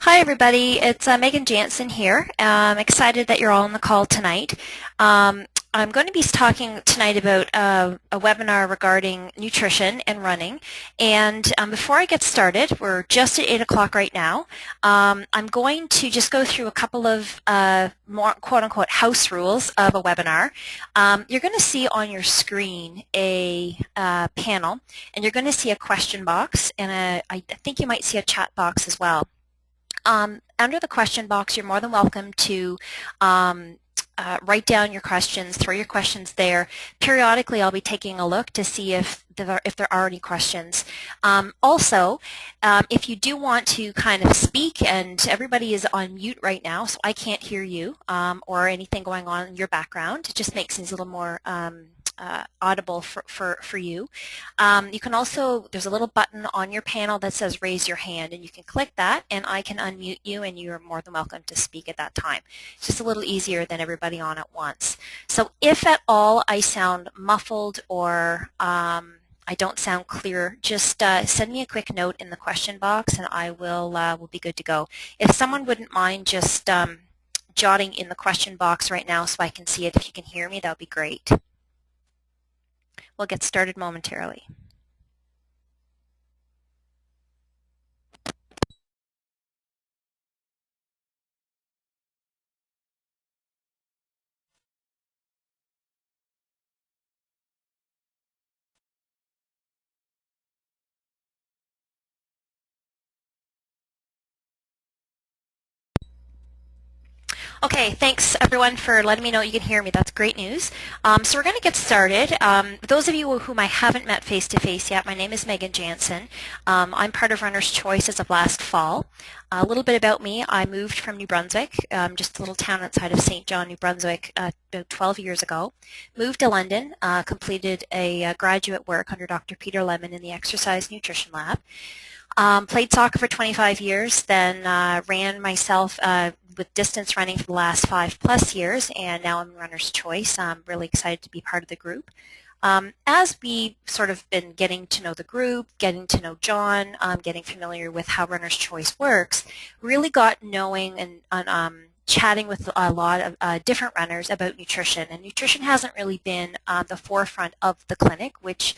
Hi everybody, it's Megan Jansen here. I'm excited that you're all on the call tonight. I'm going to be talking tonight about a webinar regarding nutrition and running. And before I get started, we're just at 8 o'clock right now. I'm going to just go through a couple of more quote-unquote house rules of a webinar. You're going to see on your screen a panel, and you're going to see a question box, and I think you might see a chat box as well. Under the question box, you're more than welcome to write down your questions, throw your questions there. Periodically, I'll be taking a look to see if there are any questions. Also, if you do want to kind of speak, and everybody is on mute right now, so I can't hear you or anything going on in your background. It just makes things a little more audible for you. You can also, there's a little button on your panel that says raise your hand, and you can click that and I can unmute you and you're more than welcome to speak at that time. It's just a little easier than everybody on at once. So if at all I sound muffled or I don't sound clear, just send me a quick note in the question box and I will be good to go. If someone wouldn't mind just jotting in the question box right now so I can see it, if you can hear me, that would be great. We'll get started momentarily. Okay, thanks everyone for letting me know you can hear me. That's great news. So we're going to get started. Those of you whom I haven't met face-to-face yet, my name is Megan Jansen. I'm part of Runner's Choice as of last fall. A little bit about me, I moved from New Brunswick, just a little town outside of St. John, New Brunswick, about 12 years ago. Moved to London, completed a graduate work under Dr. Peter Lemon in the Exercise Nutrition Lab. Played soccer for 25 years, then ran myself with distance running for the last 5+ years, and now I'm Runner's Choice. I'm really excited to be part of the group. As we sort of been getting to know the group, getting to know John, getting familiar with how Runner's Choice works, really got knowing and chatting with a lot of different runners about nutrition. And nutrition hasn't really been the forefront of the clinic, which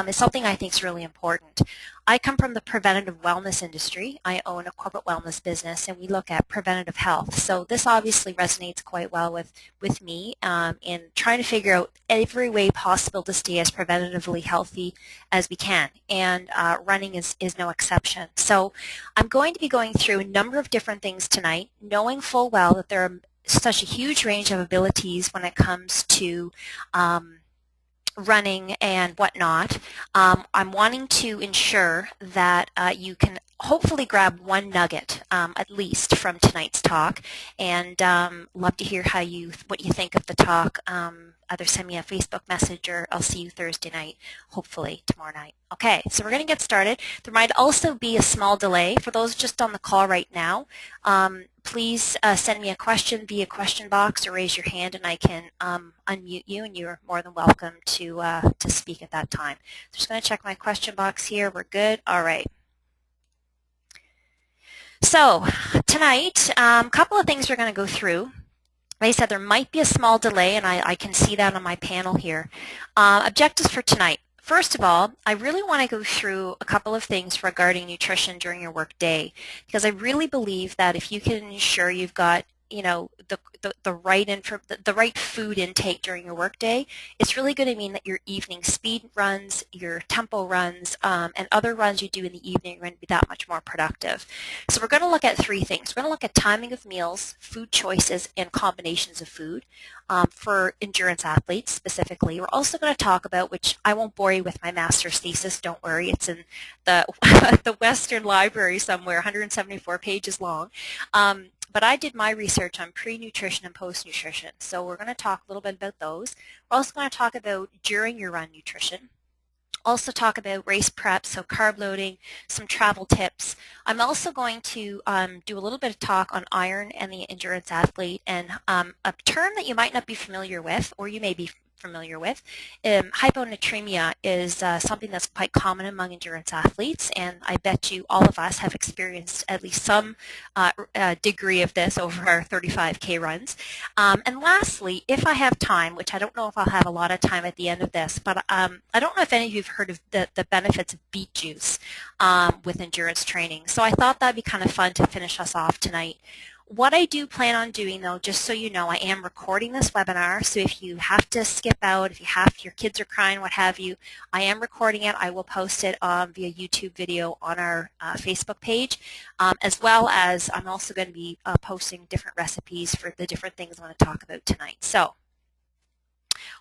is something I think is really important. I come from the preventative wellness industry. I own a corporate wellness business, and we look at preventative health. So this obviously resonates quite well with me in trying to figure out every way possible to stay as preventatively healthy as we can, and running is no exception. So I'm going to be going through a number of different things tonight, knowing full well that there are such a huge range of abilities when it comes to running and whatnot. I'm wanting to ensure that you can hopefully grab one nugget at least from tonight's talk, and love to hear what you think of the talk. Either send me a Facebook message or I'll see you Thursday night, hopefully tomorrow night. Okay, so we're going to get started. There might also be a small delay. For those just on the call right now, please send me a question via question box or raise your hand and I can unmute you, and you're more than welcome to speak at that time. So just going to check my question box here. We're good. All right. So tonight, a couple of things we're going to go through. Like I said, there might be a small delay, and I can see that on my panel here. Objectives for tonight. First of all, I really want to go through a couple of things regarding nutrition during your work day, because I really believe that if you can ensure you've got the right food intake during your workday, it's really going to mean that your evening speed runs, your tempo runs, and other runs you do in the evening are going to be that much more productive. So we're going to look at three things. We're going to look at timing of meals, food choices, and combinations of food for endurance athletes specifically. We're also going to talk about, which I won't bore you with my master's thesis, don't worry, it's in the, the Western Library somewhere, 174 pages long. But I did my research on pre-nutrition and post-nutrition, so we're going to talk a little bit about those. We're also going to talk about during your run nutrition. Also talk about race prep, so carb loading, some travel tips. I'm also going to do a little bit of talk on iron and the endurance athlete, and a term that you might not be familiar with, or you may be familiar with. Hyponatremia is something that's quite common among endurance athletes, and I bet you all of us have experienced at least some degree of this over our 35K runs. And lastly, if I have time, which I don't know if I'll have a lot of time at the end of this, but I don't know if any of you have heard of the benefits of beet juice with endurance training. So I thought that'd be kind of fun to finish us off tonight. What I do plan on doing, though, just so you know, I am recording this webinar, so if you have to skip out, if your kids are crying, what have you, I am recording it. I will post it via YouTube video on our Facebook page, as well as I'm also going to be posting different recipes for the different things I want to talk about tonight. So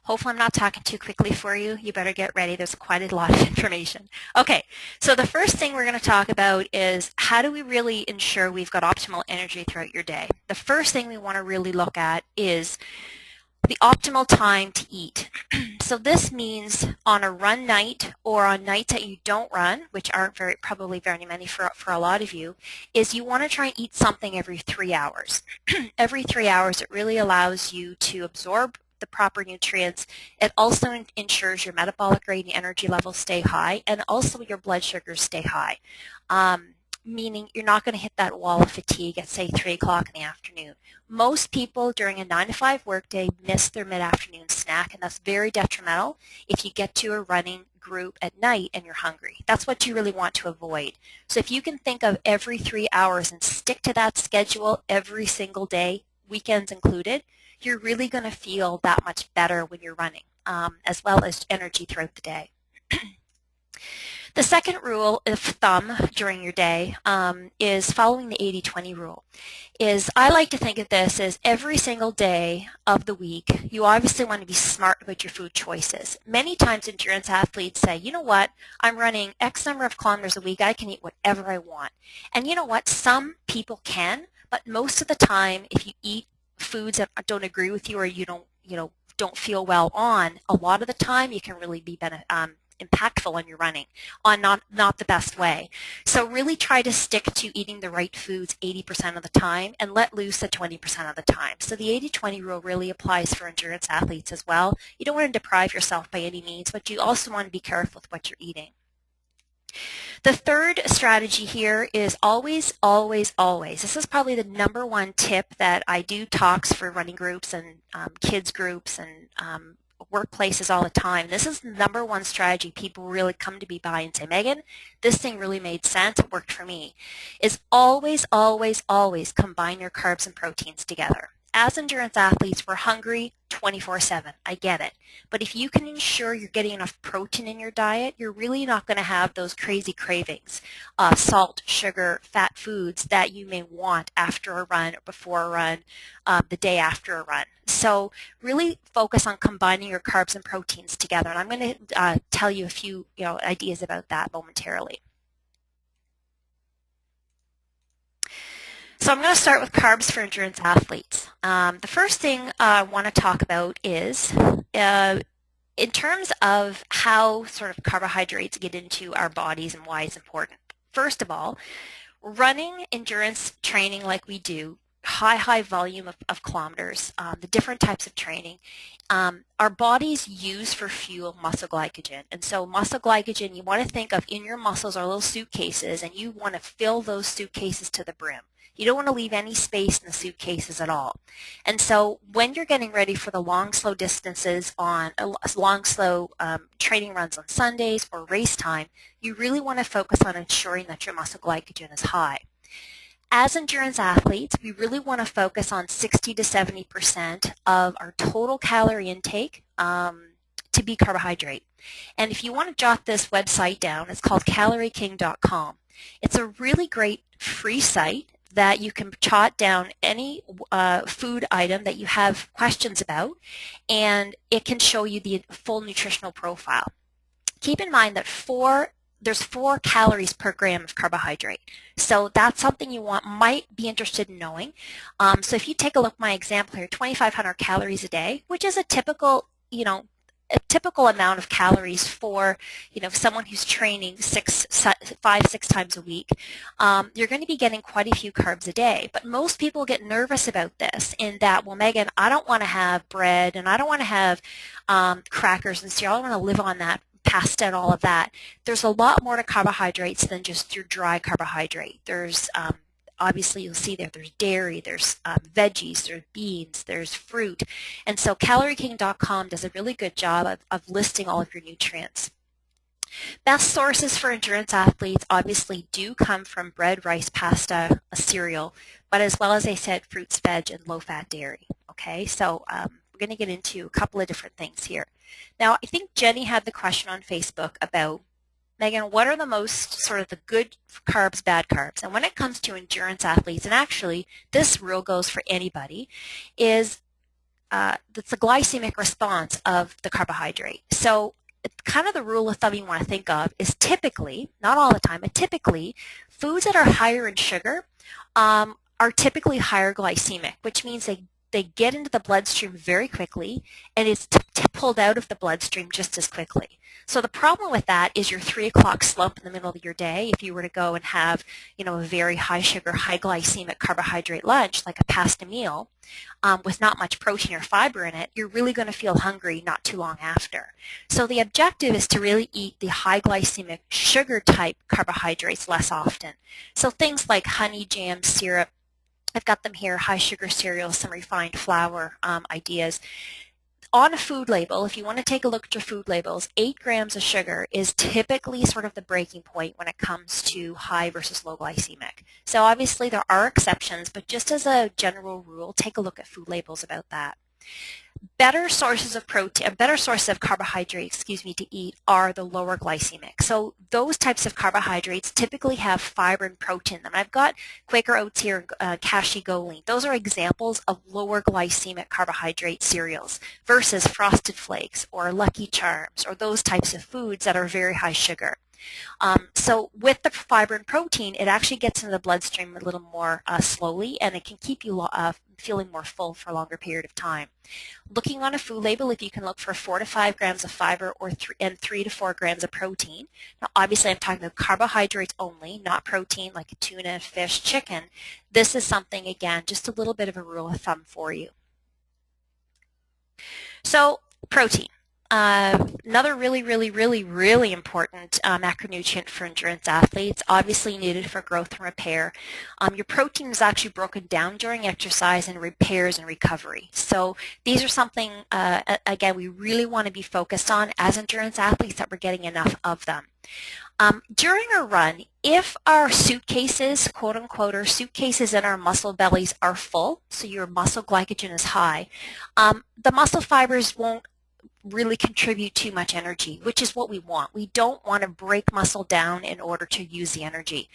hopefully I'm not talking too quickly for you. You better get ready. There's quite a lot of information. Okay, so the first thing we're going to talk about is how do we really ensure we've got optimal energy throughout your day. The first thing we want to really look at is the optimal time to eat. So this means on a run night or on nights that you don't run, which aren't probably very many for a lot of you, is you want to try and eat something every 3 hours. Every 3 hours it really allows you to absorb the proper nutrients. It also ensures your metabolic rate and energy levels stay high, and also your blood sugars stay high, meaning you're not going to hit that wall of fatigue at, say, 3 o'clock in the afternoon. Most people during a 9-to-5 workday miss their mid-afternoon snack, and that's very detrimental if you get to a running group at night and you're hungry. That's what you really want to avoid. So if you can think of every 3 hours and stick to that schedule every single day, weekends included, you're really going to feel that much better when you're running, as well as energy throughout the day. The second rule of thumb during your day is following the 80-20 rule. I like to think of this as every single day of the week, you obviously want to be smart about your food choices. Many times endurance athletes say, you know what, I'm running X number of kilometers a week, I can eat whatever I want. And you know what, some people can, but most of the time if you eat foods that don't agree with you or you don't feel well on, a lot of the time you can really be impactful on your running, on not the best way. So really try to stick to eating the right foods 80% of the time and let loose at 20% of the time. So the 80-20 rule really applies for endurance athletes as well. You don't want to deprive yourself by any means, but you also want to be careful with what you're eating. The third strategy here is always, always, always. This is probably the #1 tip that I do talks for running groups and kids groups and workplaces all the time. This is the #1 strategy people really come to me by and say, Megan, this thing really made sense, it worked for me, is always, always, always combine your carbs and proteins together. As endurance athletes, we're hungry 24/7. I get it. But if you can ensure you're getting enough protein in your diet, you're really not going to have those crazy cravings of salt, sugar, fat foods that you may want after a run or before a run, the day after a run. So really focus on combining your carbs and proteins together. And I'm going to tell you a few ideas about that momentarily. So I'm going to start with carbs for endurance athletes. The first thing I want to talk about is in terms of how sort of carbohydrates get into our bodies and why it's important. First of all, running endurance training like we do, high volume of kilometers, the different types of training, our bodies use for fuel muscle glycogen. And so muscle glycogen, you want to think of in your muscles are little suitcases, and you want to fill those suitcases to the brim. You don't want to leave any space in the suitcases at all. And so when you're getting ready for the long, slow distances on long, slow training runs on Sundays or race time, you really want to focus on ensuring that your muscle glycogen is high. As endurance athletes, we really want to focus on 60 to 70% of our total calorie intake to be carbohydrate. And if you want to jot this website down, it's called calorieking.com. It's a really great free site that you can jot down any food item that you have questions about, and it can show you the full nutritional profile. Keep in mind that there's 4 calories per gram of carbohydrate. So that's something you might be interested in knowing. So if you take a look at my example here, 2,500 calories a day, which is a typical, a typical amount of calories for, someone who's training 5, 6 times a week. You're going to be getting quite a few carbs a day. But most people get nervous about this in that, well, Megan, I don't want to have bread and I don't want to have crackers and cereal. I don't want to live on that pasta and all of that. There's a lot more to carbohydrates than just your dry carbohydrate. There's obviously you'll see there's dairy, there's veggies, there's beans, there's fruit. And so CalorieKing.com does a really good job of listing all of your nutrients. Best sources for endurance athletes obviously do come from bread, rice, pasta, a cereal, but as well as I said, fruits, veg, and low-fat dairy. Okay, so we're going to get into a couple of different things here. Now, I think Jenny had the question on Facebook about, Megan, what are the most sort of the good carbs, bad carbs? And when it comes to endurance athletes, and actually this rule goes for anybody, is that's the glycemic response of the carbohydrate. So kind of the rule of thumb you want to think of is typically, not all the time, but typically foods that are higher in sugar are typically higher glycemic, which means they get into the bloodstream very quickly and it's pulled out of the bloodstream just as quickly. So the problem with that is your 3 o'clock slump in the middle of your day. If you were to go and have, a very high sugar, high glycemic carbohydrate lunch, like a pasta meal, with not much protein or fiber in it, you're really going to feel hungry not too long after. So the objective is to really eat the high glycemic sugar type carbohydrates less often. So things like honey, jam, syrup, I've got them here, high sugar cereals, some refined flour ideas. On a food label, if you want to take a look at your food labels, 8 grams of sugar is typically sort of the breaking point when it comes to high versus low glycemic. So obviously there are exceptions, but just as a general rule, take a look at food labels about that. Better sources of protein, better sources of carbohydrates, to eat are the lower glycemic. So those types of carbohydrates typically have fiber and protein in them. I've got Quaker Oats here, Kashi GoLean. Those are examples of lower glycemic carbohydrate cereals versus Frosted Flakes or Lucky Charms or those types of foods that are very high sugar. So with the fiber and protein, it actually gets into the bloodstream a little more slowly, and it can keep you feeling more full for a longer period of time. Looking on a food label, if you can look for 4 to 5 grams of fiber and 3 to 4 grams of protein. Now, obviously, I'm talking about carbohydrates only, not protein like tuna, fish, chicken. This is something, again, just a little bit of a rule of thumb for you. So, protein. Another really important macronutrient for endurance athletes, obviously needed for growth and repair. Your protein is actually broken down during exercise and repairs and recovery. So these are something, again, we really want to be focused on as endurance athletes, that we're getting enough of them. During a run, if our suitcases, quote unquote, our suitcases in our muscle bellies are full, so your muscle glycogen is high, the muscle fibers won't really contribute too much energy, which is what we want. We don't want to break muscle down in order to use the energy.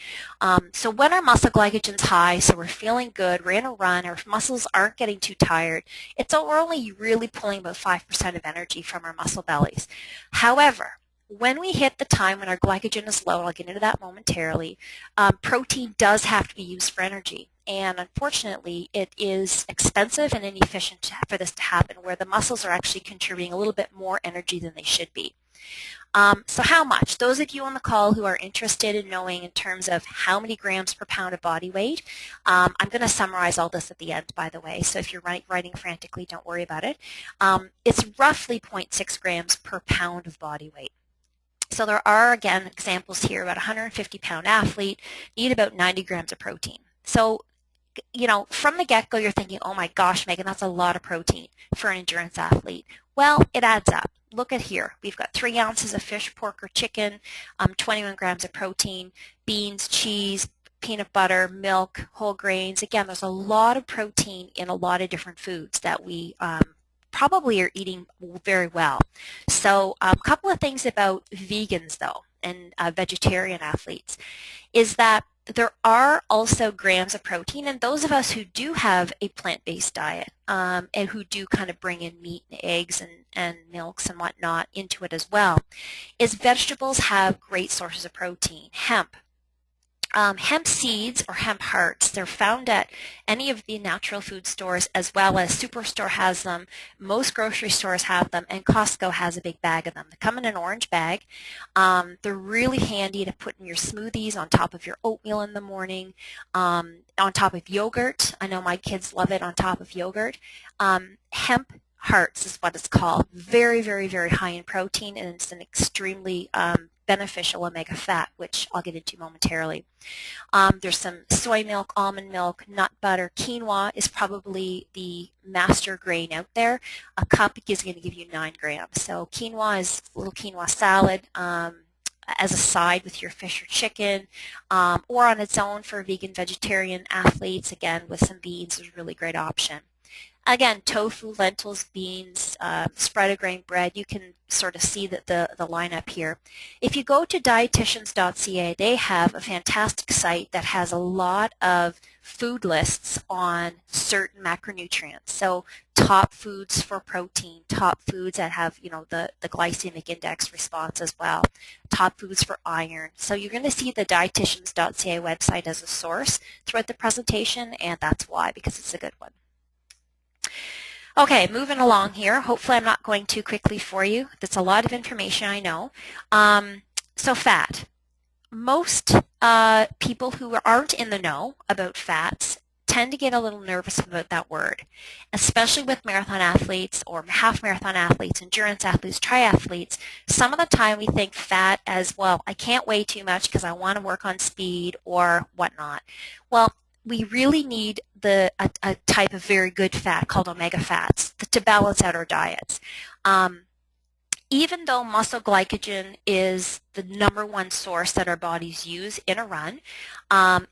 So when our muscle glycogen's high, so we're feeling good, we're in a run, our muscles aren't getting too tired, we're only really pulling about 5% of energy from our muscle bellies. However, when we hit the time when our glycogen is low, I'll get into that momentarily, protein does have to be used for energy. And unfortunately, it is expensive and inefficient for this to happen, where the muscles are actually contributing a little bit more energy than they should be. So how much? Those of you on the call who are interested in knowing in terms of how many grams per pound of body weight, I'm going to summarize all this at the end, by the way, so if you're writing frantically, don't worry about it. It's roughly 0.6 grams per pound of body weight. So there are, again, examples here. About a 150-pound athlete need about 90 grams of protein. So, from the get-go, you're thinking, oh my gosh, Megan, that's a lot of protein for an endurance athlete. Well, it adds up. Look at here. We've got 3 ounces of fish, pork, or chicken, 21 grams of protein, beans, cheese, peanut butter, milk, whole grains. Again, there's a lot of protein in a lot of different foods that we probably are eating very well. So a couple of things about vegans, though, and vegetarian athletes, is that there are also grams of protein, and those of us who do have a plant-based diet and who do kind of bring in meat and eggs and milks and whatnot into it as well, is vegetables have great sources of protein. Hemp, Hemp seeds or hemp hearts, they're found at any of the natural food stores as well as Superstore has them, most grocery stores have them, and Costco has a big bag of them. They come in an orange bag. They're really handy to put in your smoothies, on top of your oatmeal in the morning, on top of yogurt. I know my kids love it on top of yogurt. Hemp hearts is what it's called. Very, very, very high in protein, and it's an extremely beneficial omega fat, which I'll get into momentarily. There's some soy milk, almond milk, nut butter. Quinoa is probably the master grain out there. A cup is going to give you 9 grams. So quinoa is a little quinoa salad as a side with your fish or chicken, or on its own for vegan, vegetarian athletes, again, with some beans is a really great option. Again, tofu, lentils, beans, spread of grain bread, you can sort of see that the lineup here. If you go to dietitians.ca, they have a fantastic site that has a lot of food lists on certain macronutrients. So top foods for protein, top foods that have, you know, the glycemic index response as well, top foods for iron. So you're going to see the dietitians.ca website as a source throughout the presentation, and that's why, because it's a good one. Okay, moving along here. Hopefully I'm not going too quickly for you. That's a lot of information, I know. So fat. Most people who aren't in the know about fats tend to get a little nervous about that word, especially with marathon athletes or half marathon athletes, endurance athletes, triathletes. Some of the time we think fat as, well, I can't weigh too much because I want to work on speed or whatnot. Well, we really need a type of very good fat called omega fats to balance out our diets. Even though muscle glycogen is the #1 source that our bodies use in a run,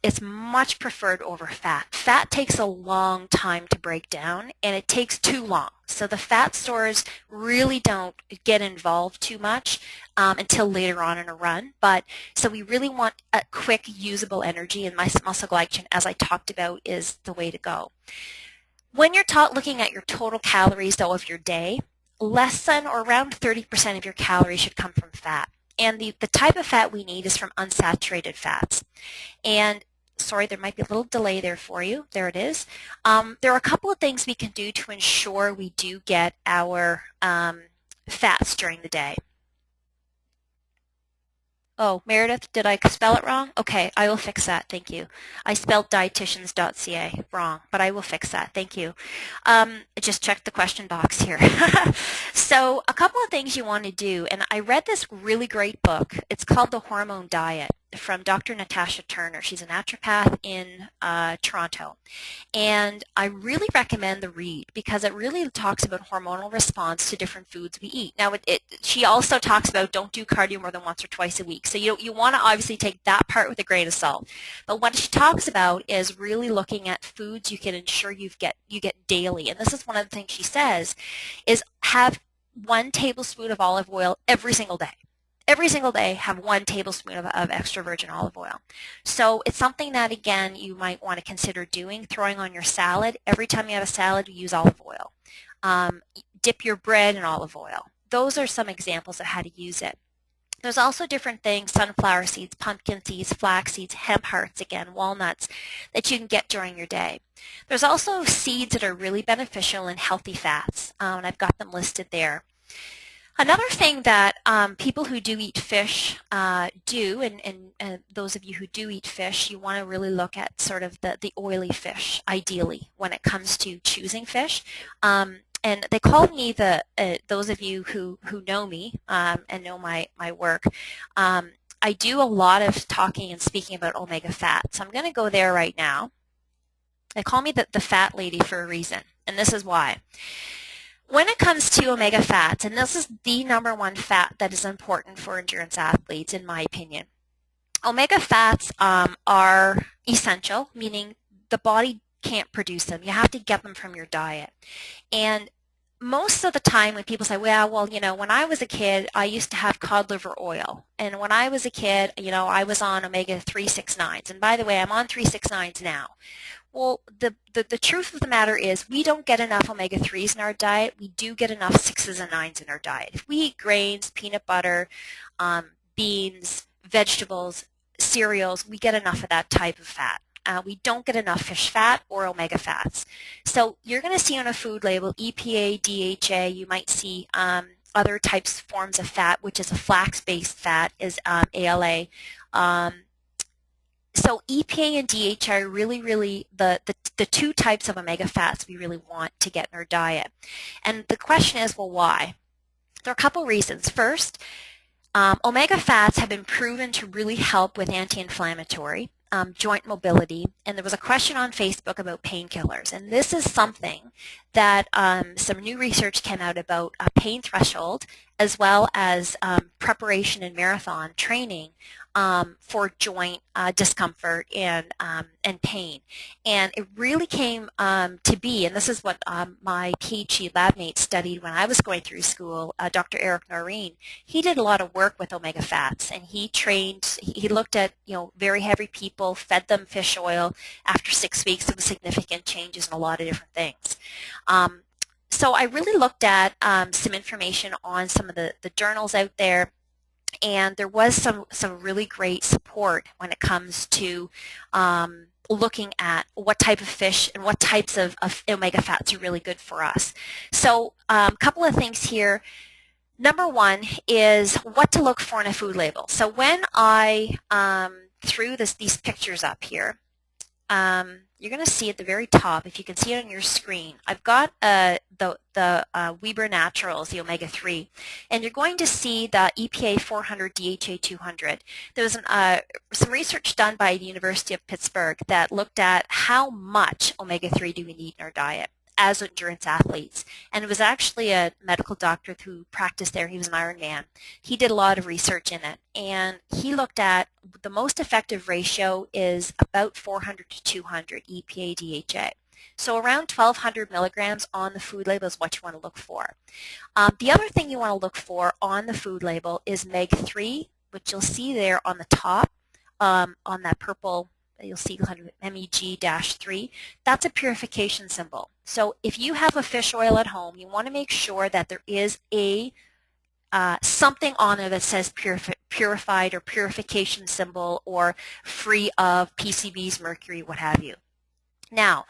it's much preferred over fat. Fat takes a long time to break down, and it takes too long. So the fat stores really don't get involved too much until later on in a run. So we really want a quick, usable energy, and muscle glycogen, as I talked about, is the way to go. When you're looking at your total calories, though, of your day, less than or around 30% of your calories should come from fat. And the type of fat we need is from unsaturated fats. And sorry, there might be a little delay there for you. There it is. There are a couple of things we can do to ensure we do get our fats during the day. Oh, Meredith, did I spell it wrong? Okay, I will fix that. Thank you. I spelled dietitians.ca wrong, but I will fix that. Thank you. I just checked the question box here. So a couple of things you want to do, and I read this really great book. It's called The Hormone Diet from Dr. Natasha Turner. She's a naturopath in Toronto. And I really recommend the read because it really talks about hormonal response to different foods we eat. Now, she also talks about don't do cardio more than once or twice a week. So you want to obviously take that part with a grain of salt. But what she talks about is really looking at foods you can ensure you get daily. And this is one of the things she says is have 1 tablespoon of olive oil every single day. Every single day, have 1 tablespoon of extra virgin olive oil. So it's something that, again, you might want to consider doing, throwing on your salad. Every time you have a salad, you use olive oil. Dip your bread in olive oil. Those are some examples of how to use it. There's also different things, sunflower seeds, pumpkin seeds, flax seeds, hemp hearts, again, walnuts, that you can get during your day. There's also seeds that are really beneficial in healthy fats, and I've got them listed there. Another thing that people who do eat fish do, and those of you who do eat fish, you want to really look at sort of the oily fish, ideally, when it comes to choosing fish. And they call me those of you who know me and know my work, I do a lot of talking and speaking about omega fats. So I'm going to go there right now. They call me the fat lady for a reason, and this is why. When it comes to omega fats, and this is the #1 fat that is important for endurance athletes, in my opinion, omega fats are essential, meaning the body can't produce them. You have to get them from your diet. And most of the time when people say, well, you know, when I was a kid, I used to have cod liver oil. And when I was a kid, you know, I was on omega 369s. And by the way, I'm on 369s now. Well, the truth of the matter is we don't get enough omega-3s in our diet. We do get enough 6s and 9s in our diet. If we eat grains, peanut butter, beans, vegetables, cereals, we get enough of that type of fat. We don't get enough fish fat or omega fats. So you're going to see on a food label EPA, DHA, you might see other types, forms of fat, which is a flax-based fat, is ALA. So EPA and DHA are really the two types of omega fats we really want to get in our diet. And the question is, well, why? There are a couple reasons. First, omega fats have been proven to really help with anti-inflammatory, joint mobility, and there was a question on Facebook about painkillers, and this is something that some new research came out about pain threshold as well as preparation and marathon training for joint discomfort and pain. And it really came to be, and this is what my PhD lab mate studied when I was going through school, Dr. Eric Noreen. He did a lot of work with omega fats, and he looked at very heavy people, fed them fish oil. After 6 weeks, there was significant changes in a lot of different things. So I really looked at some information on some of the journals out there, and there was some really great support when it comes to looking at what type of fish and what types of omega fats are really good for us. So a couple of things here. Number one is what to look for in a food label. So when I threw these pictures up here, you're going to see at the very top, if you can see it on your screen, I've got the Weber Naturals, the omega-3, and you're going to see the EPA 400, DHA 200. There was some research done by the University of Pittsburgh that looked at how much omega-3 do we need in our diet as endurance athletes. And it was actually a medical doctor who practiced there. He was an Ironman. He did a lot of research in it, and he looked at the most effective ratio is about 400 to 200 EPA DHA. So around 1,200 milligrams on the food label is what you want to look for. The other thing you want to look for on the food label is MEG-3, which you'll see there on the top on that purple. You'll see MEG-3. That's a purification symbol. So if you have a fish oil at home, you want to make sure that there is something on there that says purified or purification symbol or free of PCBs, mercury, what have you. Now,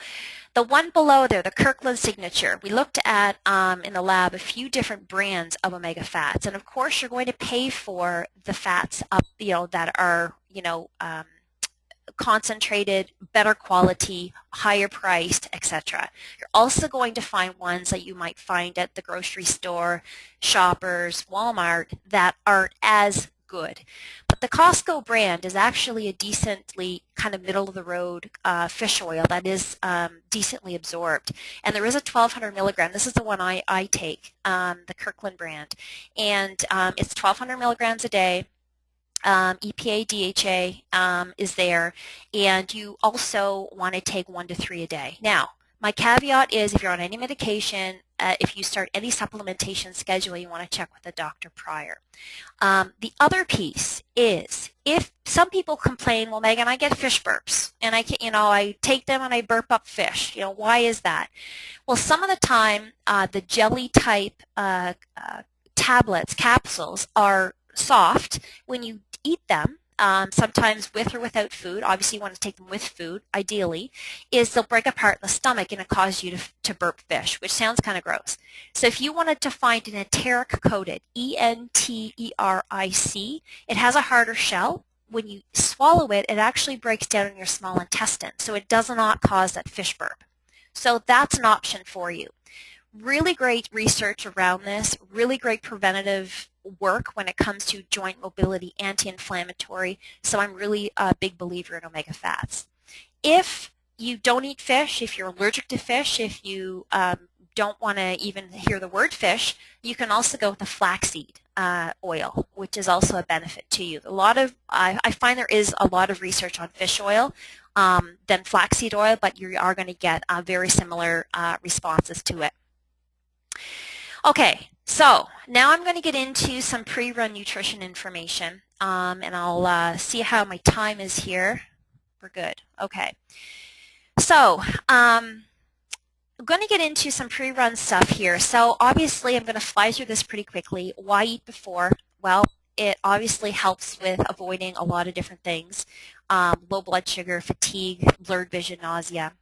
the one below there, the Kirkland signature, we looked at in the lab a few different brands of omega fats, and of course you're going to pay for the fats up, that are concentrated, better quality, higher priced, etc. You're also going to find ones that you might find at the grocery store, Shoppers, Walmart, that aren't as good. But the Costco brand is actually a decently kind of middle-of-the-road fish oil that is decently absorbed. And there is a 1,200 milligram. This is the one I take, the Kirkland brand. And it's 1,200 milligrams a day. EPA, DHA is there, and you also want to take 1 to 3 a day. Now, my caveat is if you're on any medication, if you start any supplementation schedule, you want to check with the doctor prior. The other piece is if some people complain, well, Megan, I get fish burps, and I take them and I burp up fish. Why is that? Well, some of the time, the jelly type tablets, capsules, are soft when you eat them, sometimes with or without food. Obviously you want to take them with food, ideally, is they'll break apart in the stomach and it causes you to burp fish, which sounds kind of gross. So if you wanted to find an enteric coated, ENTERIC, it has a harder shell. When you swallow it, it actually breaks down in your small intestine, so it does not cause that fish burp. So that's an option for you. Really great research around this, really great preventative work when it comes to joint mobility, anti-inflammatory, so I'm really a big believer in omega fats. If you don't eat fish, if you're allergic to fish, if you don't want to even hear the word fish, you can also go with the flaxseed oil, which is also a benefit to you. I find there is a lot of research on fish oil than flaxseed oil, but you are going to get very similar responses to it. Okay, so now I'm going to get into some pre-run nutrition information, and I'll see how my time is here. We're good. Okay. So I'm going to get into some pre-run stuff here. So obviously I'm going to fly through this pretty quickly. Why eat before? Well, it obviously helps with avoiding a lot of different things, low blood sugar, fatigue, blurred vision, nausea.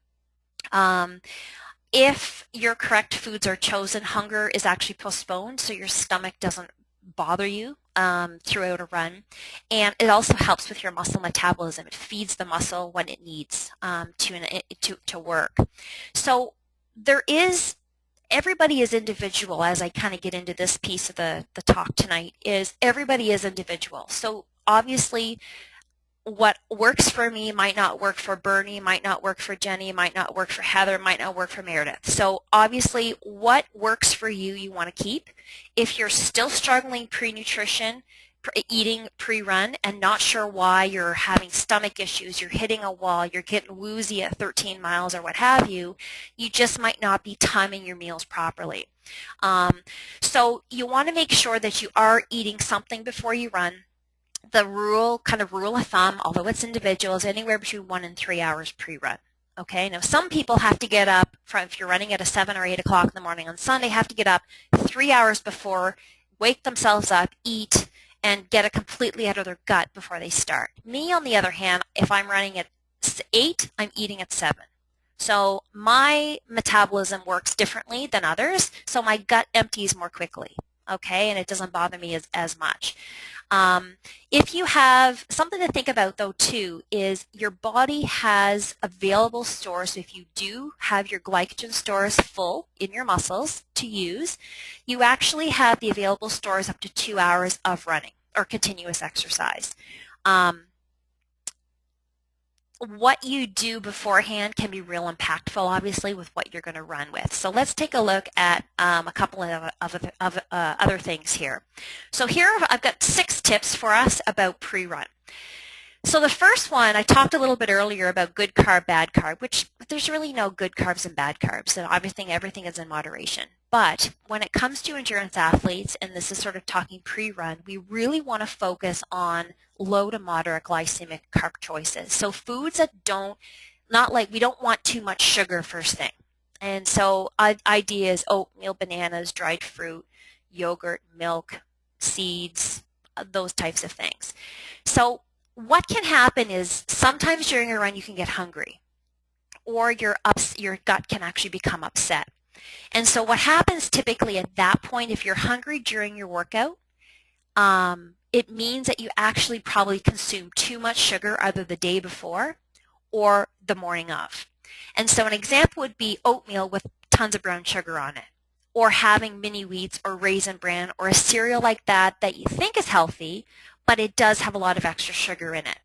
If your correct foods are chosen, hunger is actually postponed, so your stomach doesn't bother you throughout a run. And it also helps with your muscle metabolism. It feeds the muscle when it needs to work. So everybody is individual. As I kind of get into this piece of the talk tonight, is everybody is individual. So obviously what works for me might not work for Bernie, might not work for Jenny, might not work for Heather, might not work for Meredith. So obviously what works for you, you want to keep. If you're still struggling pre-nutrition, eating pre-run and not sure why, you're having stomach issues, you're hitting a wall, you're getting woozy at 13 miles or what have you, you just might not be timing your meals properly. So you want to make sure that you are eating something before you run. The rule of thumb, although it's individual, is anywhere between 1 and 3 hours pre-run. Okay, now some people have to get up, if you're running at 7 or 8 o'clock in the morning on Sunday, have to get up 3 hours before, wake themselves up, eat, and get it completely out of their gut before they start. Me, on the other hand, if I'm running at 8, I'm eating at 7. So my metabolism works differently than others, so my gut empties more quickly, okay, and it doesn't bother me as much. If you have something to think about though too is your body has available stores. So if you do have your glycogen stores full in your muscles to use, you actually have the available stores up to 2 hours of running or continuous exercise. What you do beforehand can be real impactful, obviously, with what you're going to run with. So let's take a look at a couple of other things here. So here I've got 6 tips for us about pre-run. So the first one, I talked a little bit earlier about good carb, bad carb, which there's really no good carbs and bad carbs, and everything is in moderation. But when it comes to endurance athletes, and this is sort of talking pre-run, we really want to focus on low to moderate glycemic carb choices. So foods that we don't want too much sugar first thing. And so ideas, oatmeal, bananas, dried fruit, yogurt, milk, seeds, those types of things. So what can happen is sometimes during a run you can get hungry, or your gut can actually become upset. And so what happens typically at that point, if you're hungry during your workout, it means that you actually probably consume too much sugar either the day before or the morning of. And so an example would be oatmeal with tons of brown sugar on it, or having mini wheats or raisin bran or a cereal like that you think is healthy, but it does have a lot of extra sugar in it.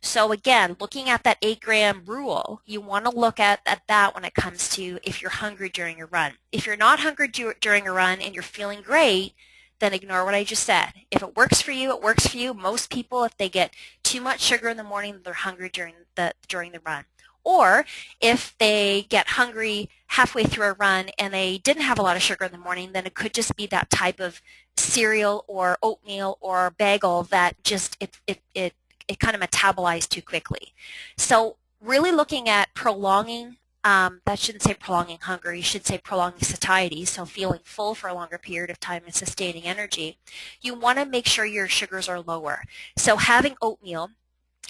So again, looking at that 8-gram rule, you want to look at that when it comes to if you're hungry during a run. If you're not hungry during a run and you're feeling great, then ignore what I just said. If it works for you, it works for you. Most people, if they get too much sugar in the morning, they're hungry during the run. Or if they get hungry halfway through a run and they didn't have a lot of sugar in the morning, then it could just be that type of cereal or oatmeal or bagel that just it kind of metabolized too quickly. So really looking at prolonging, that shouldn't say prolonging hunger, you should say prolonging satiety, so feeling full for a longer period of time and sustaining energy. You want to make sure your sugars are lower. So having oatmeal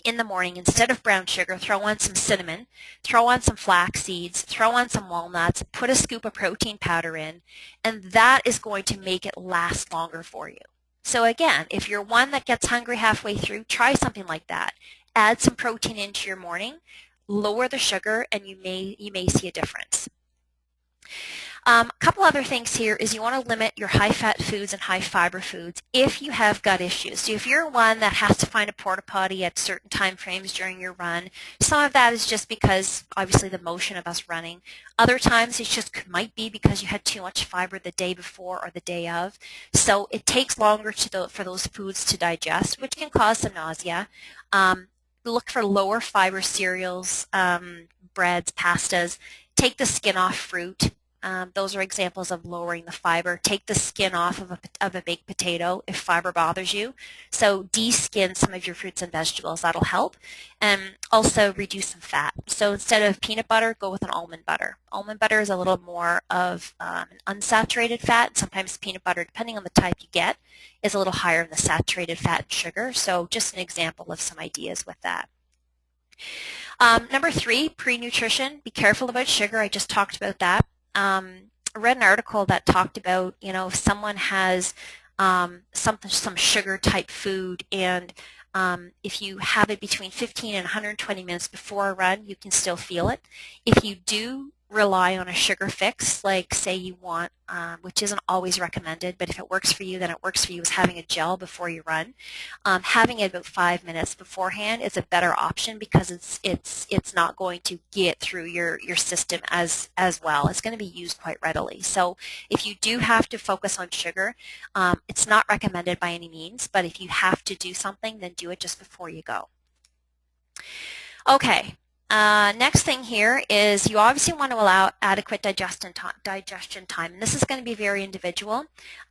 in the morning, instead of brown sugar, throw on some cinnamon, throw on some flax seeds, throw on some walnuts, put a scoop of protein powder in, and that is going to make it last longer for you. So again, if you're one that gets hungry halfway through, try something like that. Add some protein into your morning, lower the sugar, and you may see a difference. A couple other things here is you want to limit your high-fat foods and high-fiber foods if you have gut issues. So if you're one that has to find a porta potty at certain time frames during your run, some of that is just because, obviously, the motion of us running. Other times it just might be because you had too much fiber the day before or the day of. So it takes longer for those foods to digest, which can cause some nausea. Look for lower fiber cereals, breads, pastas. Take the skin off fruit. Those are examples of lowering the fiber. Take the skin off of a baked potato if fiber bothers you. So de-skin some of your fruits and vegetables. That'll help. And also reduce some fat. So instead of peanut butter, go with an almond butter. Almond butter is a little more of an unsaturated fat. Sometimes peanut butter, depending on the type you get, is a little higher in the saturated fat and sugar. So just an example of some ideas with that. Number 3, pre-nutrition. Be careful about sugar. I just talked about that. I read an article that talked about, if someone has some sugar type food, and if you have it between 15 and 120 minutes before a run, you can still feel it. If you do rely on a sugar fix, like say you want, which isn't always recommended, but if it works for you, then it works for you, is having a gel before you run. Having it about 5 minutes beforehand is a better option because it's not going to get through your system as well. It's going to be used quite readily. So if you do have to focus on sugar, it's not recommended by any means, but if you have to do something, then do it just before you go. Okay. Next thing here is you obviously want to allow adequate digestion time. And this is going to be very individual.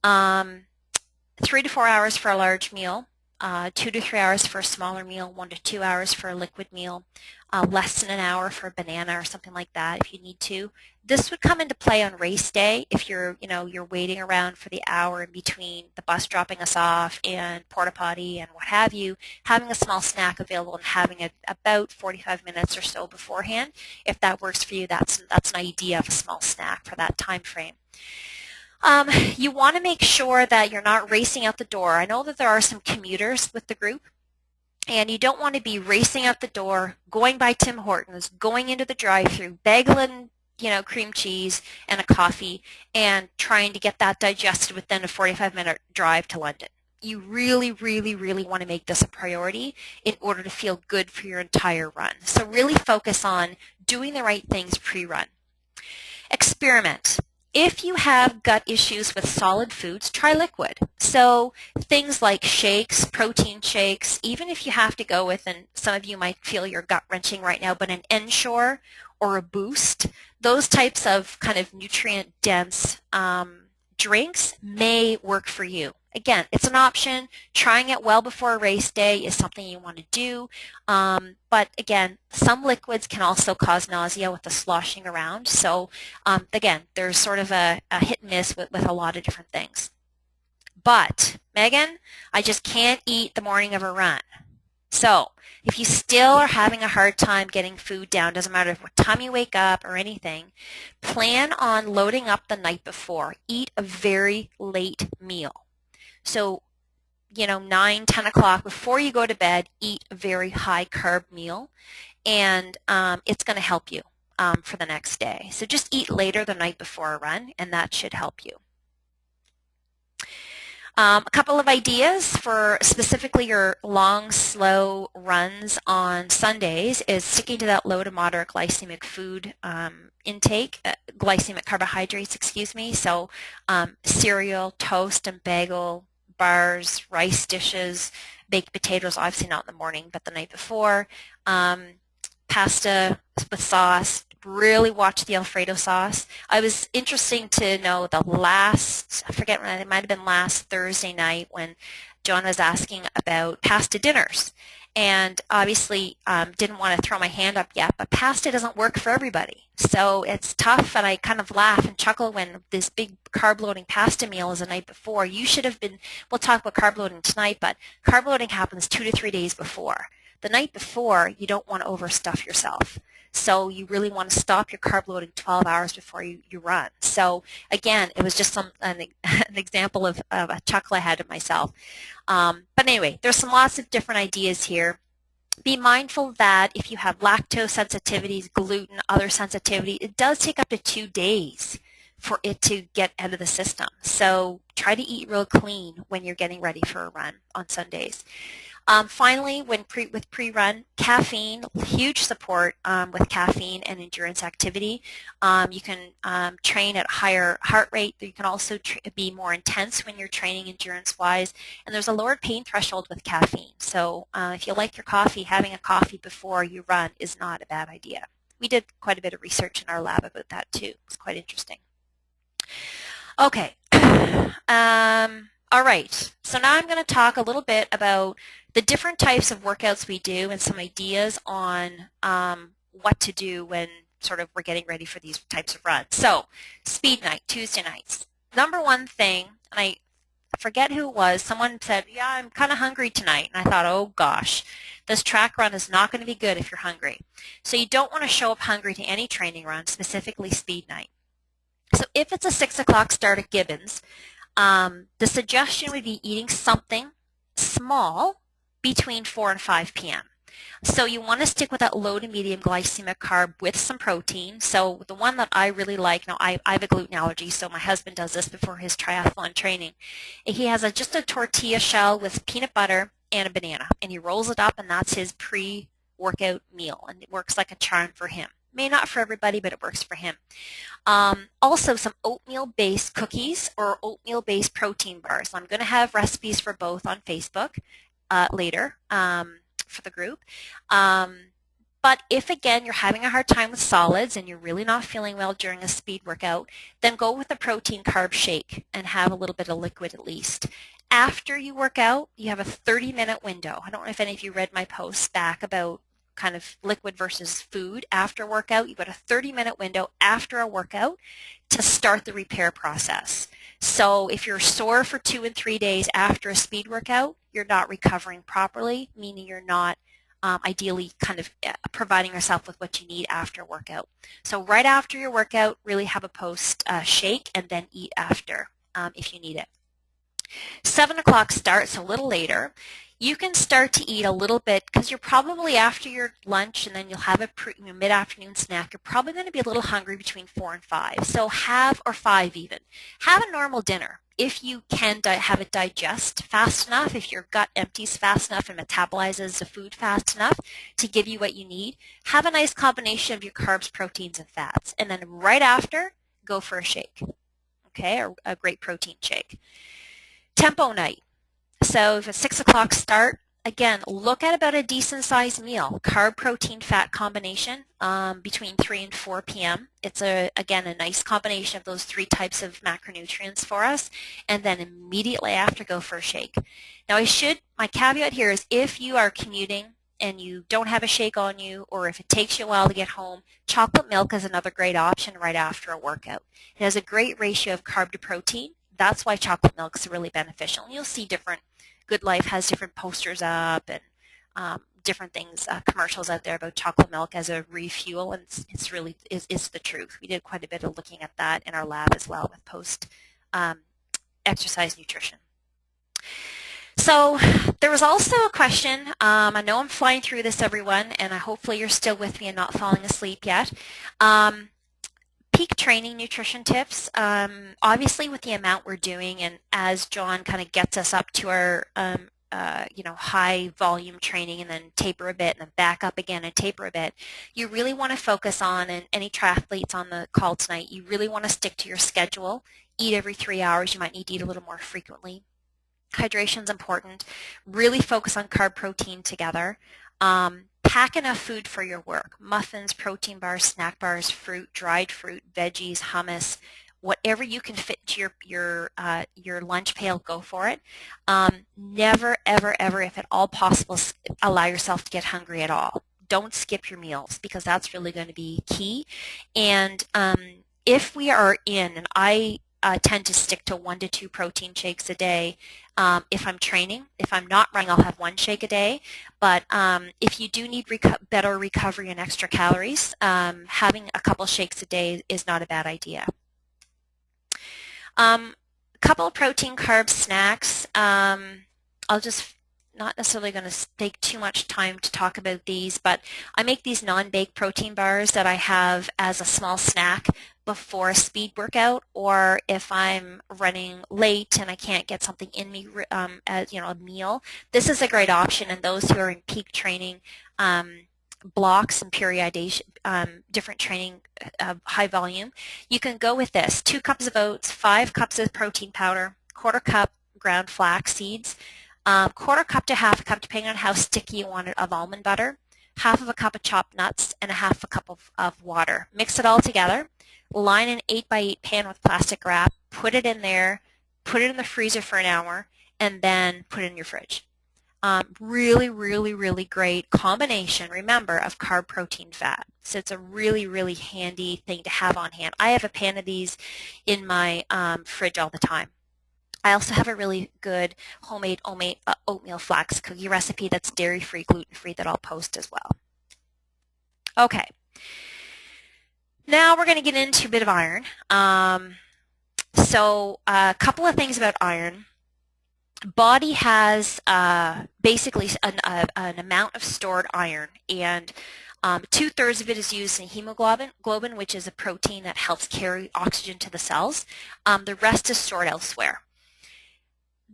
3 to 4 hours for a large meal, 2 to 3 hours for a smaller meal, 1 to 2 hours for a liquid meal, less than an hour for a banana or something like that if you need to. This would come into play on race day if you're waiting around for the hour in between the bus dropping us off and porta potty and what have you. Having a small snack available and having it about 45 minutes or so beforehand, if that works for you, that's an idea of a small snack for that time frame. You want to make sure that you're not racing out the door. I know that there are some commuters with the group, and you don't want to be racing out the door, going by Tim Hortons, going into the drive-thru, bagel and cream cheese and a coffee, and trying to get that digested within a 45-minute drive to London. You really, really, really want to make this a priority in order to feel good for your entire run. So really focus on doing the right things pre-run. Experiment. If you have gut issues with solid foods, try liquid. So things like shakes, protein shakes, even if you have to go with, and some of you might feel your gut wrenching right now, but an Ensure or a Boost, those types of kind of nutrient-dense drinks may work for you. Again, it's an option. Trying it well before a race day is something you want to do. But again, some liquids can also cause nausea with the sloshing around. So again, there's sort of a hit and miss with a lot of different things. But, Megan, I just can't eat the morning of a run. So if you still are having a hard time getting food down, doesn't matter what time you wake up or anything, plan on loading up the night before. Eat a very late meal. So, 9, 10 o'clock before you go to bed, eat a very high carb meal, and it's going to help you for the next day. So just eat later the night before a run, and that should help you. A couple of ideas for specifically your long, slow runs on Sundays is sticking to that low to moderate glycemic food intake, glycemic carbohydrates, excuse me. So cereal, toast and bagel, bars, rice dishes, baked potatoes, obviously not in the morning, but the night before, pasta with sauce. Really watch the Alfredo sauce. I was interesting to know I forget when, it might have been last Thursday night when John was asking about pasta dinners. And obviously didn't want to throw my hand up yet, but pasta doesn't work for everybody. So it's tough, and I kind of laugh and chuckle when this big carb-loading pasta meal is the night before. You should have been, we'll talk about carb loading tonight, but carb loading happens 2 to 3 days before. The night before, you don't want to overstuff yourself. So you really want to stop your carb loading 12 hours before you run. So again, it was just an example of a chuckle I had to myself. But anyway, there's lots of different ideas here. Be mindful that if you have lactose sensitivities, gluten, other sensitivity, it does take up to 2 days for it to get out of the system. So try to eat real clean when you're getting ready for a run on Sundays. Finally, with pre-run, caffeine, huge support with caffeine and endurance activity. You can train at a higher heart rate. You can also be more intense when you're training endurance-wise. And there's a lowered pain threshold with caffeine. So if you like your coffee, having a coffee before you run is not a bad idea. We did quite a bit of research in our lab about that too. It's quite interesting. Okay. All right. So now I'm going to talk a little bit about the different types of workouts we do and some ideas on what to do when sort of we're getting ready for these types of runs. So, speed night, Tuesday nights. Number one thing, and I forget who it was, someone said, yeah, I'm kind of hungry tonight. And I thought, oh gosh, this track run is not going to be good if you're hungry. So you don't want to show up hungry to any training run, specifically speed night. So if it's a 6 o'clock start at Gibbons, the suggestion would be eating something small between 4 and 5 p.m. So you want to stick with that low to medium glycemic carb with some protein. So the one that I really like, now I have a gluten allergy, so my husband does this before his triathlon training. He has just a tortilla shell with peanut butter and a banana, and he rolls it up, and that's his pre-workout meal, and it works like a charm for him. May not for everybody, but it works for him. Also, some oatmeal-based cookies or oatmeal-based protein bars. I'm going to have recipes for both on Facebook later for the group. But if, again, you're having a hard time with solids and you're really not feeling well during a speed workout, then go with a protein carb shake and have a little bit of liquid at least. After you work out, you have a 30-minute window. I don't know if any of you read my posts back about kind of liquid versus food after workout. You've got a 30-minute window after a workout to start the repair process. So if you're sore for 2 and 3 days after a speed workout, you're not recovering properly, meaning you're not ideally kind of providing yourself with what you need after workout. So right after your workout, really have a post shake and then eat after if you need it. 7 o'clock starts a little later. You can start to eat a little bit because you're probably after your lunch and then you'll have a mid-afternoon snack. You're probably going to be a little hungry between 4 and 5. So or 5 even. Have a normal dinner. If you can have it digest fast enough, if your gut empties fast enough and metabolizes the food fast enough to give you what you need, have a nice combination of your carbs, proteins, and fats. And then right after, go for a shake, okay, or a great protein shake. Tempo night. So if a 6 o'clock start, again, look at about a decent sized meal. Carb, protein, fat combination between 3 and 4 p.m. It's, again, a nice combination of those 3 types of macronutrients for us. And then immediately after, go for a shake. Now, my caveat here is if you are commuting and you don't have a shake on you, or if it takes you a while to get home, chocolate milk is another great option right after a workout. It has a great ratio of carb to protein. That's why chocolate milk is really beneficial. And you'll see Good Life has different posters up and different things, commercials out there about chocolate milk as a refuel, and it's really is the truth. We did quite a bit of looking at that in our lab as well with post-exercise nutrition. So there was also a question, I know I'm flying through this, everyone, and hopefully you're still with me and not falling asleep yet. Peak training nutrition tips, obviously with the amount we're doing and as John kind of gets us up to our high volume training and then taper a bit and then back up again and taper a bit, you really want to focus on, and any triathletes on the call tonight, you really want to stick to your schedule. Eat every 3 hours. You might need to eat a little more frequently. Hydration is important. Really focus on carb protein together. Pack enough food for your work. Muffins, protein bars, snack bars, fruit, dried fruit, veggies, hummus, whatever you can fit into your lunch pail, go for it. Never, ever, ever, if at all possible, allow yourself to get hungry at all. Don't skip your meals because that's really going to be key. And if we are and I tend to stick to 1 to 2 protein shakes a day. If I'm training, if I'm not running, I'll have 1 shake a day. But if you do need better recovery and extra calories, having a couple shakes a day is not a bad idea. A couple of protein carb snacks. I'll just not necessarily going to take too much time to talk about these, but I make these non-baked protein bars that I have as a small snack before a speed workout, or if I'm running late and I can't get something in me as a meal. This is a great option, and those who are in peak training blocks and periodization, different training, high volume, you can go with this: 2 cups of oats, 5 cups of protein powder, 1/4 cup ground flax seeds, 1/4 cup to 1/2 cup, depending on how sticky you want it, of almond butter, 1/2 cup of chopped nuts, and 1/2 cup of water. Mix it all together. line an 8x8 pan with plastic wrap, put it in there, put it in the freezer for an hour, and then put it in your fridge. Really, really, really great combination, remember, of carb, protein, fat. So it's a really, really handy thing to have on hand. I have a pan of these in my fridge all the time. I also have a really good homemade oatmeal flax cookie recipe that's dairy-free, gluten-free that I'll post as well. Okay. Now we're going to get into a bit of iron. So a couple of things about iron. Body has basically an amount of stored iron, and 2/3 of it is used in hemoglobin, which is a protein that helps carry oxygen to the cells. The rest is stored elsewhere.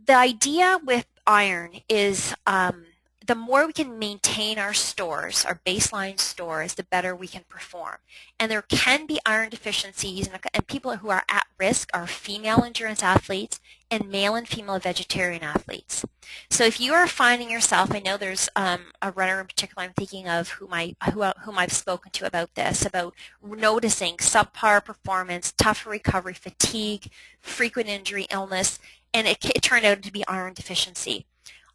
The idea with iron is the more we can maintain our stores, our baseline stores, the better we can perform. And there can be iron deficiencies, and people who are at risk are female endurance athletes and male and female vegetarian athletes. So if you are finding yourself, I know there's a runner in particular I'm thinking of whom I've spoken to about this, about noticing subpar performance, tougher recovery, fatigue, frequent injury, illness, and it turned out to be iron deficiency.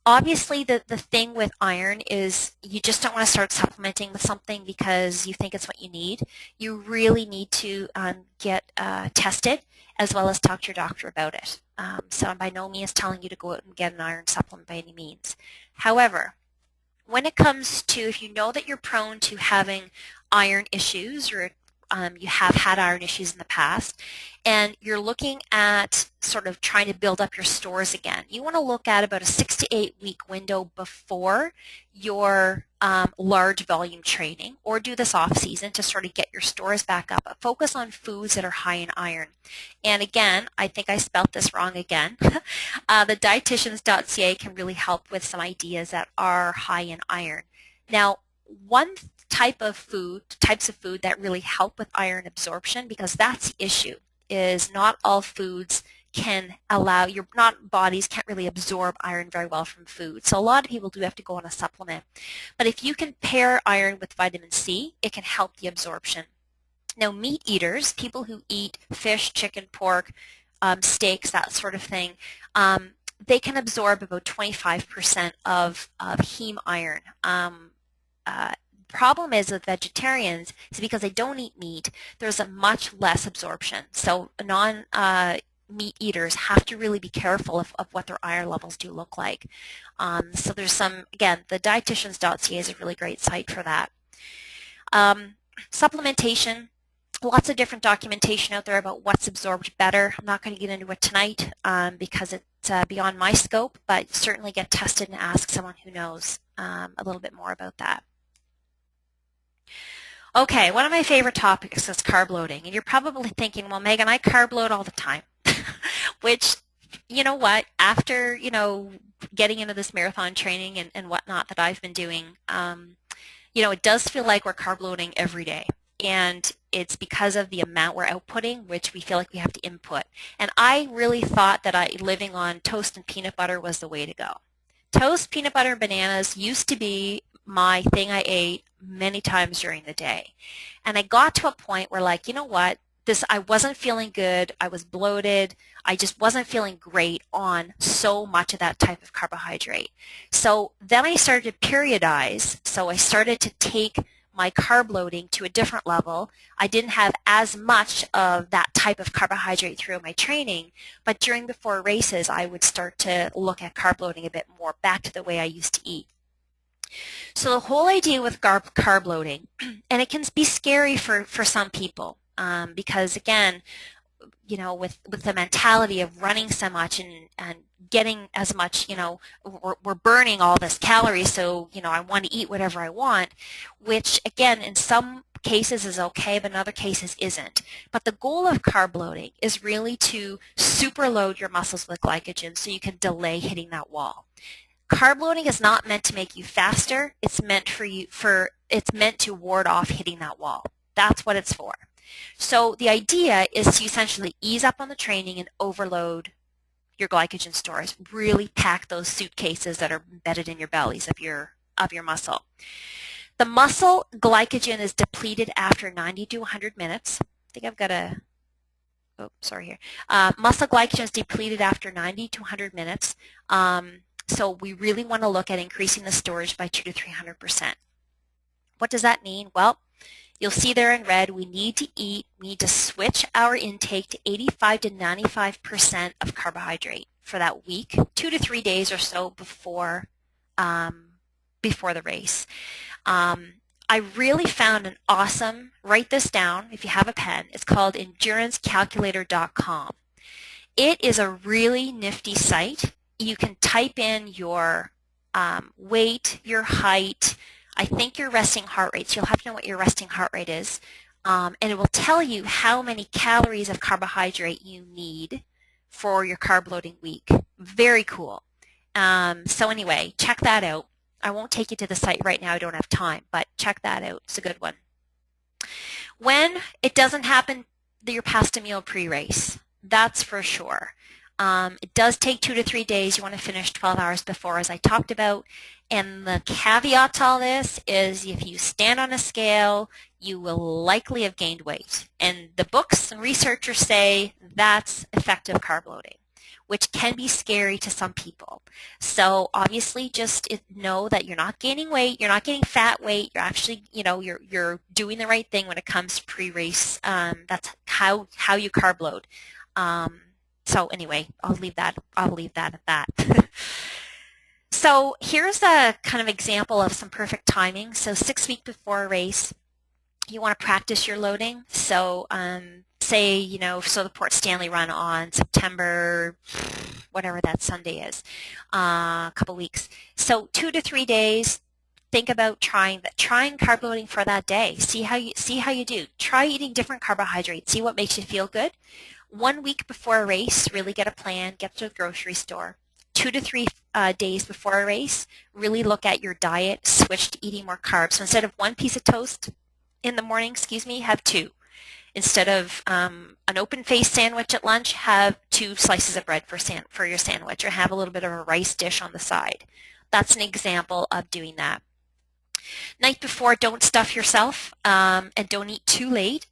Obviously, the thing with iron is you just don't want to start supplementing with something because you think it's what you need. You really need to get tested as well as talk to your doctor about it. So I'm by no means telling you to go out and get an iron supplement by any means. However, when it comes to if you know that you're prone to having iron issues or you have had iron issues in the past, and you're looking at sort of trying to build up your stores again, you want to look at about a 6 to 8 week window before your large volume training, or do this off season to sort of get your stores back up. But focus on foods that are high in iron. And again, I think I spelt this wrong again. The dietitians.ca can really help with some ideas that are high in iron. Now, types of food that really help with iron absorption, because that's the issue, is not all foods can allow, bodies can't really absorb iron very well from food. So a lot of people do have to go on a supplement. But if you can pair iron with vitamin C, it can help the absorption. Now, meat eaters, people who eat fish, chicken, pork, steaks, that sort of thing, they can absorb about 25% of heme iron. Problem is with vegetarians is because they don't eat meat, there's a much less absorption. So non-meat eaters have to really be careful of what their iron levels do look like. So there's some, again, the dietitians.ca is a really great site for that. Supplementation, lots of different documentation out there about what's absorbed better. I'm not going to get into it tonight because it's beyond my scope, but certainly get tested and ask someone who knows a little bit more about that. Okay, one of my favorite topics is carb loading. And you're probably thinking, well, Megan, I carb load all the time. Which, you know what, after, getting into this marathon training and whatnot that I've been doing, it does feel like we're carb loading every day. And it's because of the amount we're outputting, which we feel like we have to input. And I really thought that living on toast and peanut butter was the way to go. Toast, peanut butter, and bananas used to be my thing I ate many times during the day. And I got to a point where, like, you know what, I wasn't feeling good, I was bloated, I just wasn't feeling great on so much of that type of carbohydrate. So then I started to periodize, so I started to take my carb loading to a different level. I didn't have as much of that type of carbohydrate through my training, but before races I would start to look at carb loading a bit more, back to the way I used to eat. So the whole idea with carb loading, and it can be scary for some people because, again, with the mentality of running so much and getting as much, we're burning all this calories, so, I want to eat whatever I want, which, again, in some cases is okay, but in other cases isn't. But the goal of carb loading is really to superload your muscles with glycogen so you can delay hitting that wall. Carb loading is not meant to make you faster. It's meant to ward off hitting that wall. That's what it's for. So the idea is to essentially ease up on the training and overload your glycogen stores. Really pack those suitcases that are embedded in your bellies of your muscle. The muscle glycogen is depleted after 90 to 100 minutes. think I've got a, oh, sorry here. Muscle glycogen is depleted after 90 to 100 minutes. So we really want to look at increasing the storage by 200 to 300%. What does that mean? Well, you'll see there in red, we need to switch our intake to 85 to 95% of carbohydrate for that week, 2 to 3 days or so before the race. I really found an awesome, write this down if you have a pen, it's called endurancecalculator.com. It is a really nifty site. You can type in your weight, your height, I think your resting heart rate, so you'll have to know what your resting heart rate is, and it will tell you how many calories of carbohydrate you need for your carb loading week. Very cool. So anyway, check that out. I won't take you to the site right now, I don't have time, but check that out. It's a good one. When it doesn't happen, you're past a meal pre-race. That's for sure. It does take 2 to 3 days. You want to finish 12 hours before, as I talked about. And the caveat to all this is if you stand on a scale, you will likely have gained weight. And the books and researchers say that's effective carb loading, which can be scary to some people. So obviously just know that you're not gaining weight, you're not getting fat weight, you're actually, you're doing the right thing when it comes to pre-race. That's how you carb load. So anyway, I'll leave that at that. So here's a kind of example of some perfect timing. So 6 weeks before a race, you want to practice your loading. So say, so the Port Stanley run on September, whatever that Sunday is, a couple weeks. So 2 to 3 days, think about trying carb loading for that day. See how you do. Try eating different carbohydrates. See what makes you feel good. 1 week before a race, really get a plan, get to the grocery store. 2 to 3 days before a race, really look at your diet, switch to eating more carbs. So instead of 1 piece of toast in the morning, have 2. Instead of an open-faced sandwich at lunch, have 2 slices of bread for your sandwich, or have a little bit of a rice dish on the side. That's an example of doing that. Night before, don't stuff yourself and don't eat too late.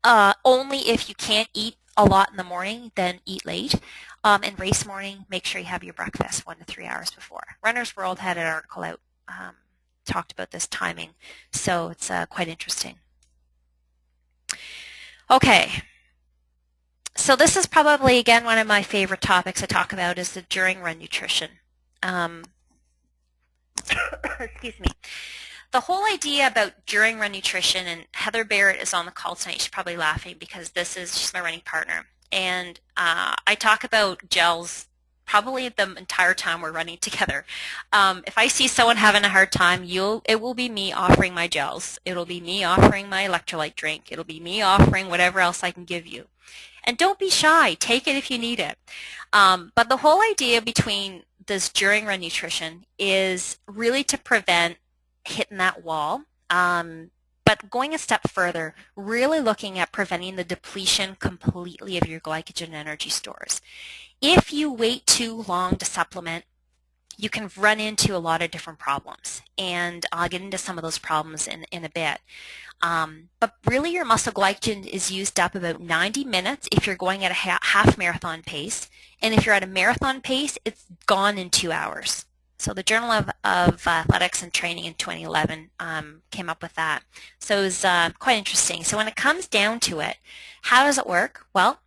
Only if you can't eat a lot in the morning, then eat late. And race morning, make sure you have your breakfast 1 to 3 hours before. Runner's World had an article out, talked about this timing, so it's quite interesting. Okay, so this is probably, again, one of my favorite topics to talk about is the during run nutrition. Excuse me. The whole idea about during run nutrition, and Heather Barrett is on the call tonight, she's probably laughing because she's my running partner. And I talk about gels probably the entire time we're running together. If I see someone having a hard time, it will be me offering my gels. It'll be me offering my electrolyte drink. It'll be me offering whatever else I can give you. And don't be shy. Take it if you need it. But the whole idea between this during run nutrition is really to prevent hitting that wall. But going a step further, really looking at preventing the depletion completely of your glycogen energy stores. If you wait too long to supplement, you can run into a lot of different problems. And I'll get into some of those problems in a bit. But really your muscle glycogen is used up about 90 minutes if you're going at a half marathon pace. And if you're at a marathon pace, it's gone in 2 hours. So the Journal of Athletics and Training in 2011 came up with that. So it was quite interesting. So when it comes down to it, how does it work? Well,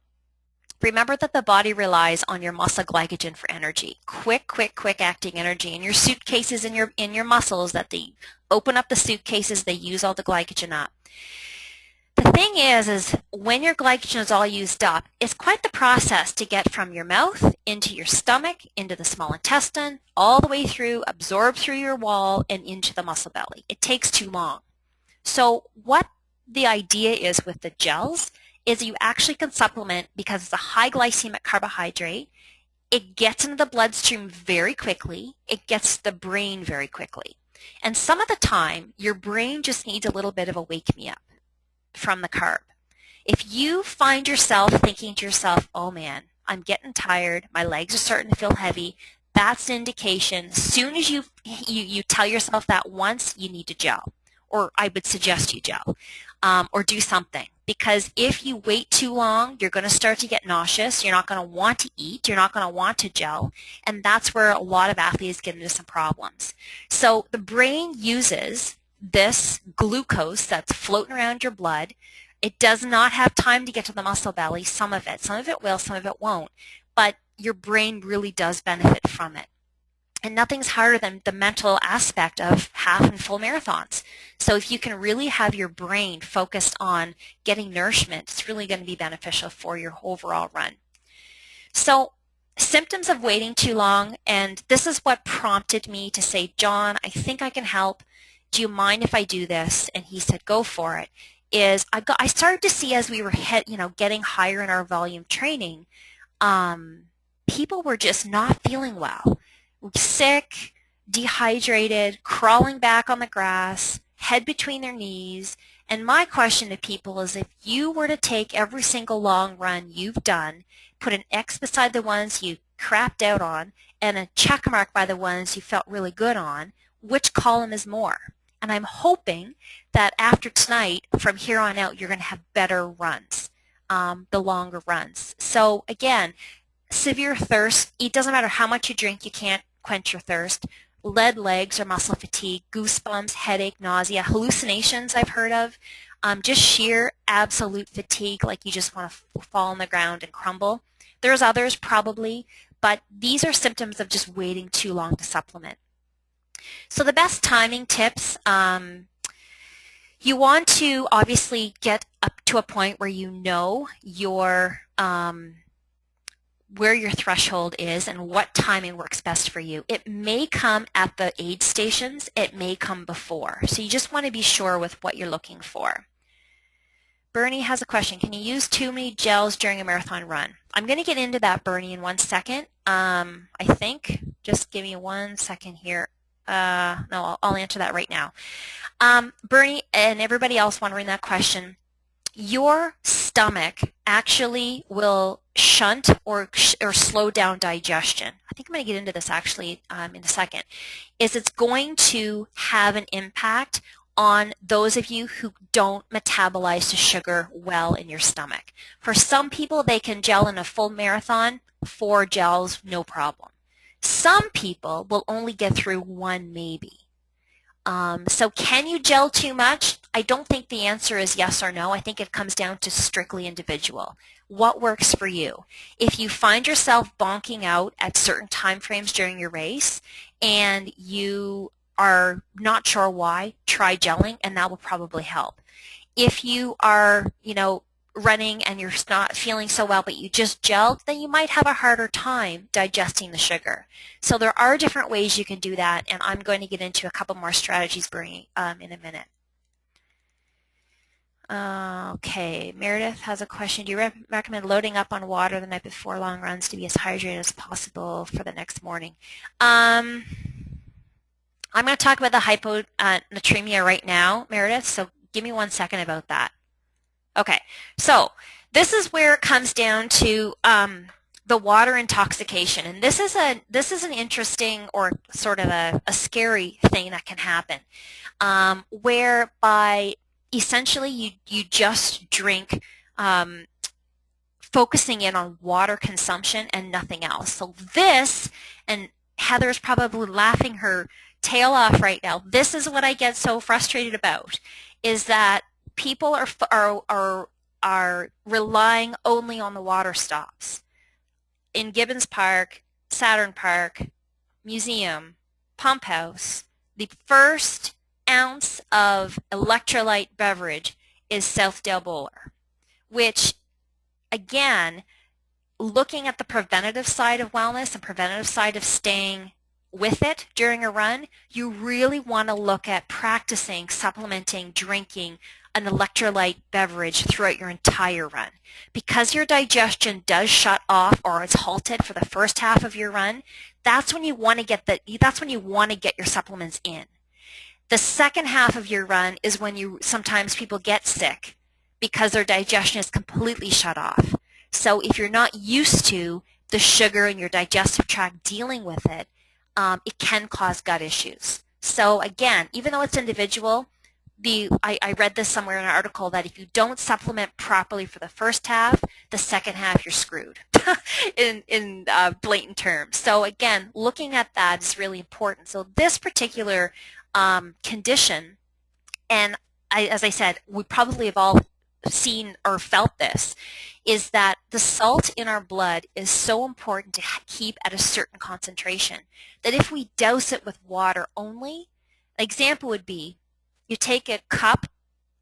remember that the body relies on your muscle glycogen for energy. Quick acting energy. In your suitcases in your muscles, that they open up the suitcases, they use all the glycogen up. The thing is when your glycogen is all used up, it's quite the process to get from your mouth into your stomach, into the small intestine, all the way through, absorbed through your wall, and into the muscle belly. It takes too long. So what the idea is with the gels is you actually can supplement because it's a high glycemic carbohydrate. It gets into the bloodstream very quickly. It gets to the brain very quickly. And some of the time, your brain just needs a little bit of a wake-me-up from the carb. If you find yourself thinking to yourself, oh man, I'm getting tired, my legs are starting to feel heavy, that's an indication. As soon as you tell yourself that once, you need to gel, or I would suggest you gel. or do something. Because if you wait too long, you're going to start to get nauseous. You're not going to want to eat. You're not going to want to gel. And that's where a lot of athletes get into some problems. So the brain uses this glucose that's floating around your blood. It does not have time to get to the muscle belly, some of it. Some of it will, some of it won't. But your brain really does benefit from it. And nothing's harder than the mental aspect of half and full marathons. So if you can really have your brain focused on getting nourishment, it's really going to be beneficial for your overall run. So symptoms of waiting too long, and this is what prompted me to say, John, I think I can help. Do you mind if I do this? And he said, go for it. I started to see as we were getting higher in our volume training, people were just not feeling well. Sick, dehydrated, crawling back on the grass, head between their knees. And my question to people is, if you were to take every single long run you've done, put an X beside the ones you crapped out on, and a check mark by the ones you felt really good on, which column is more? And I'm hoping that after tonight, from here on out, you're going to have better runs, the longer runs. So again, severe thirst, it doesn't matter how much you drink, you can't quench your thirst. Lead legs or muscle fatigue, goosebumps, headache, nausea, hallucinations I've heard of, just sheer absolute fatigue, like you just want to fall on the ground and crumble. There's others probably, but these are symptoms of just waiting too long to supplement. So the best timing tips, you want to obviously get up to a point where you know your where your threshold is and what timing works best for you. It may come at the aid stations, it may come before. So you just want to be sure with what you're looking for. Bernie has a question. Can you use too many gels during a marathon run? I'm going to get into that, Bernie, in 1 second. I think. Just give me 1 second here. No, I'll answer that right now. Bernie and everybody else wondering that question, your stomach actually will shunt or slow down digestion. I think I'm going to get into this actually in a second. It's going to have an impact on those of you who don't metabolize the sugar well in your stomach. For some people, they can gel in a full marathon, 4 gels, no problem. Some people will only get through 1 maybe. So can you gel too much? I don't think the answer is yes or no. I think it comes down to strictly individual. What works for you? If you find yourself bonking out at certain time frames during your race and you are not sure why, try gelling and that will probably help. If you are, running and you're not feeling so well but you just gelled, then you might have a harder time digesting the sugar. So there are different ways you can do that, and I'm going to get into a couple more strategies in a minute. Okay, Meredith has a question. Do you recommend loading up on water the night before long runs to be as hydrated as possible for the next morning? I'm going to talk about the hyponatremia right now, Meredith, so give me 1 second about that. Okay, so this is where it comes down to the water intoxication, and this is an interesting or sort of a scary thing that can happen, whereby essentially you just drink, focusing in on water consumption and nothing else. So this, and Heather's probably laughing her tail off right now. This is what I get so frustrated about, is that people are relying only on the water stops. In Gibbons Park, Saturn Park, Museum, Pump House, the first ounce of electrolyte beverage is Southdale Bowler, which, again, looking at the preventative side of wellness and preventative side of staying with it during a run, you really want to look at practicing, supplementing, drinking an electrolyte beverage throughout your entire run. Because your digestion does shut off or is halted for the first half of your run, that's when you want to get your supplements in. The second half of your run is when sometimes people get sick because their digestion is completely shut off. So if you're not used to the sugar in your digestive tract dealing with it, it can cause gut issues. So again, even though it's individual, I read this somewhere in an article that if you don't supplement properly for the first half, the second half you're screwed in blatant terms. So again, looking at that is really important. So this particular condition, and as I said, we probably have all seen or felt this, is that the salt in our blood is so important to keep at a certain concentration that if we douse it with water only, an example would be you take a cup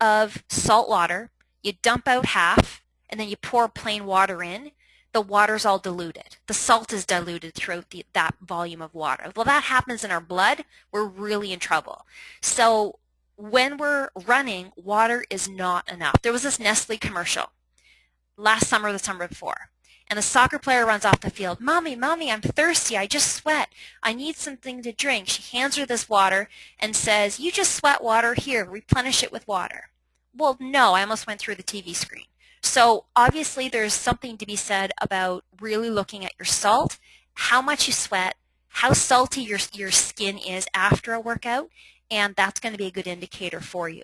of salt water, you dump out half, and then you pour plain water in. The water's all diluted. The salt is diluted throughout that volume of water. Well, that happens in our blood, we're really in trouble. So when we're running, water is not enough. There was this Nestle commercial last summer or the summer before, and the soccer player runs off the field. Mommy, Mommy, I'm thirsty. I just sweat. I need something to drink. She hands her this water and says, you just sweat water. Here, replenish it with water. Well, no, I almost went through the TV screen. So obviously there's something to be said about really looking at your salt, how much you sweat, how salty your skin is after a workout, and that's going to be a good indicator for you.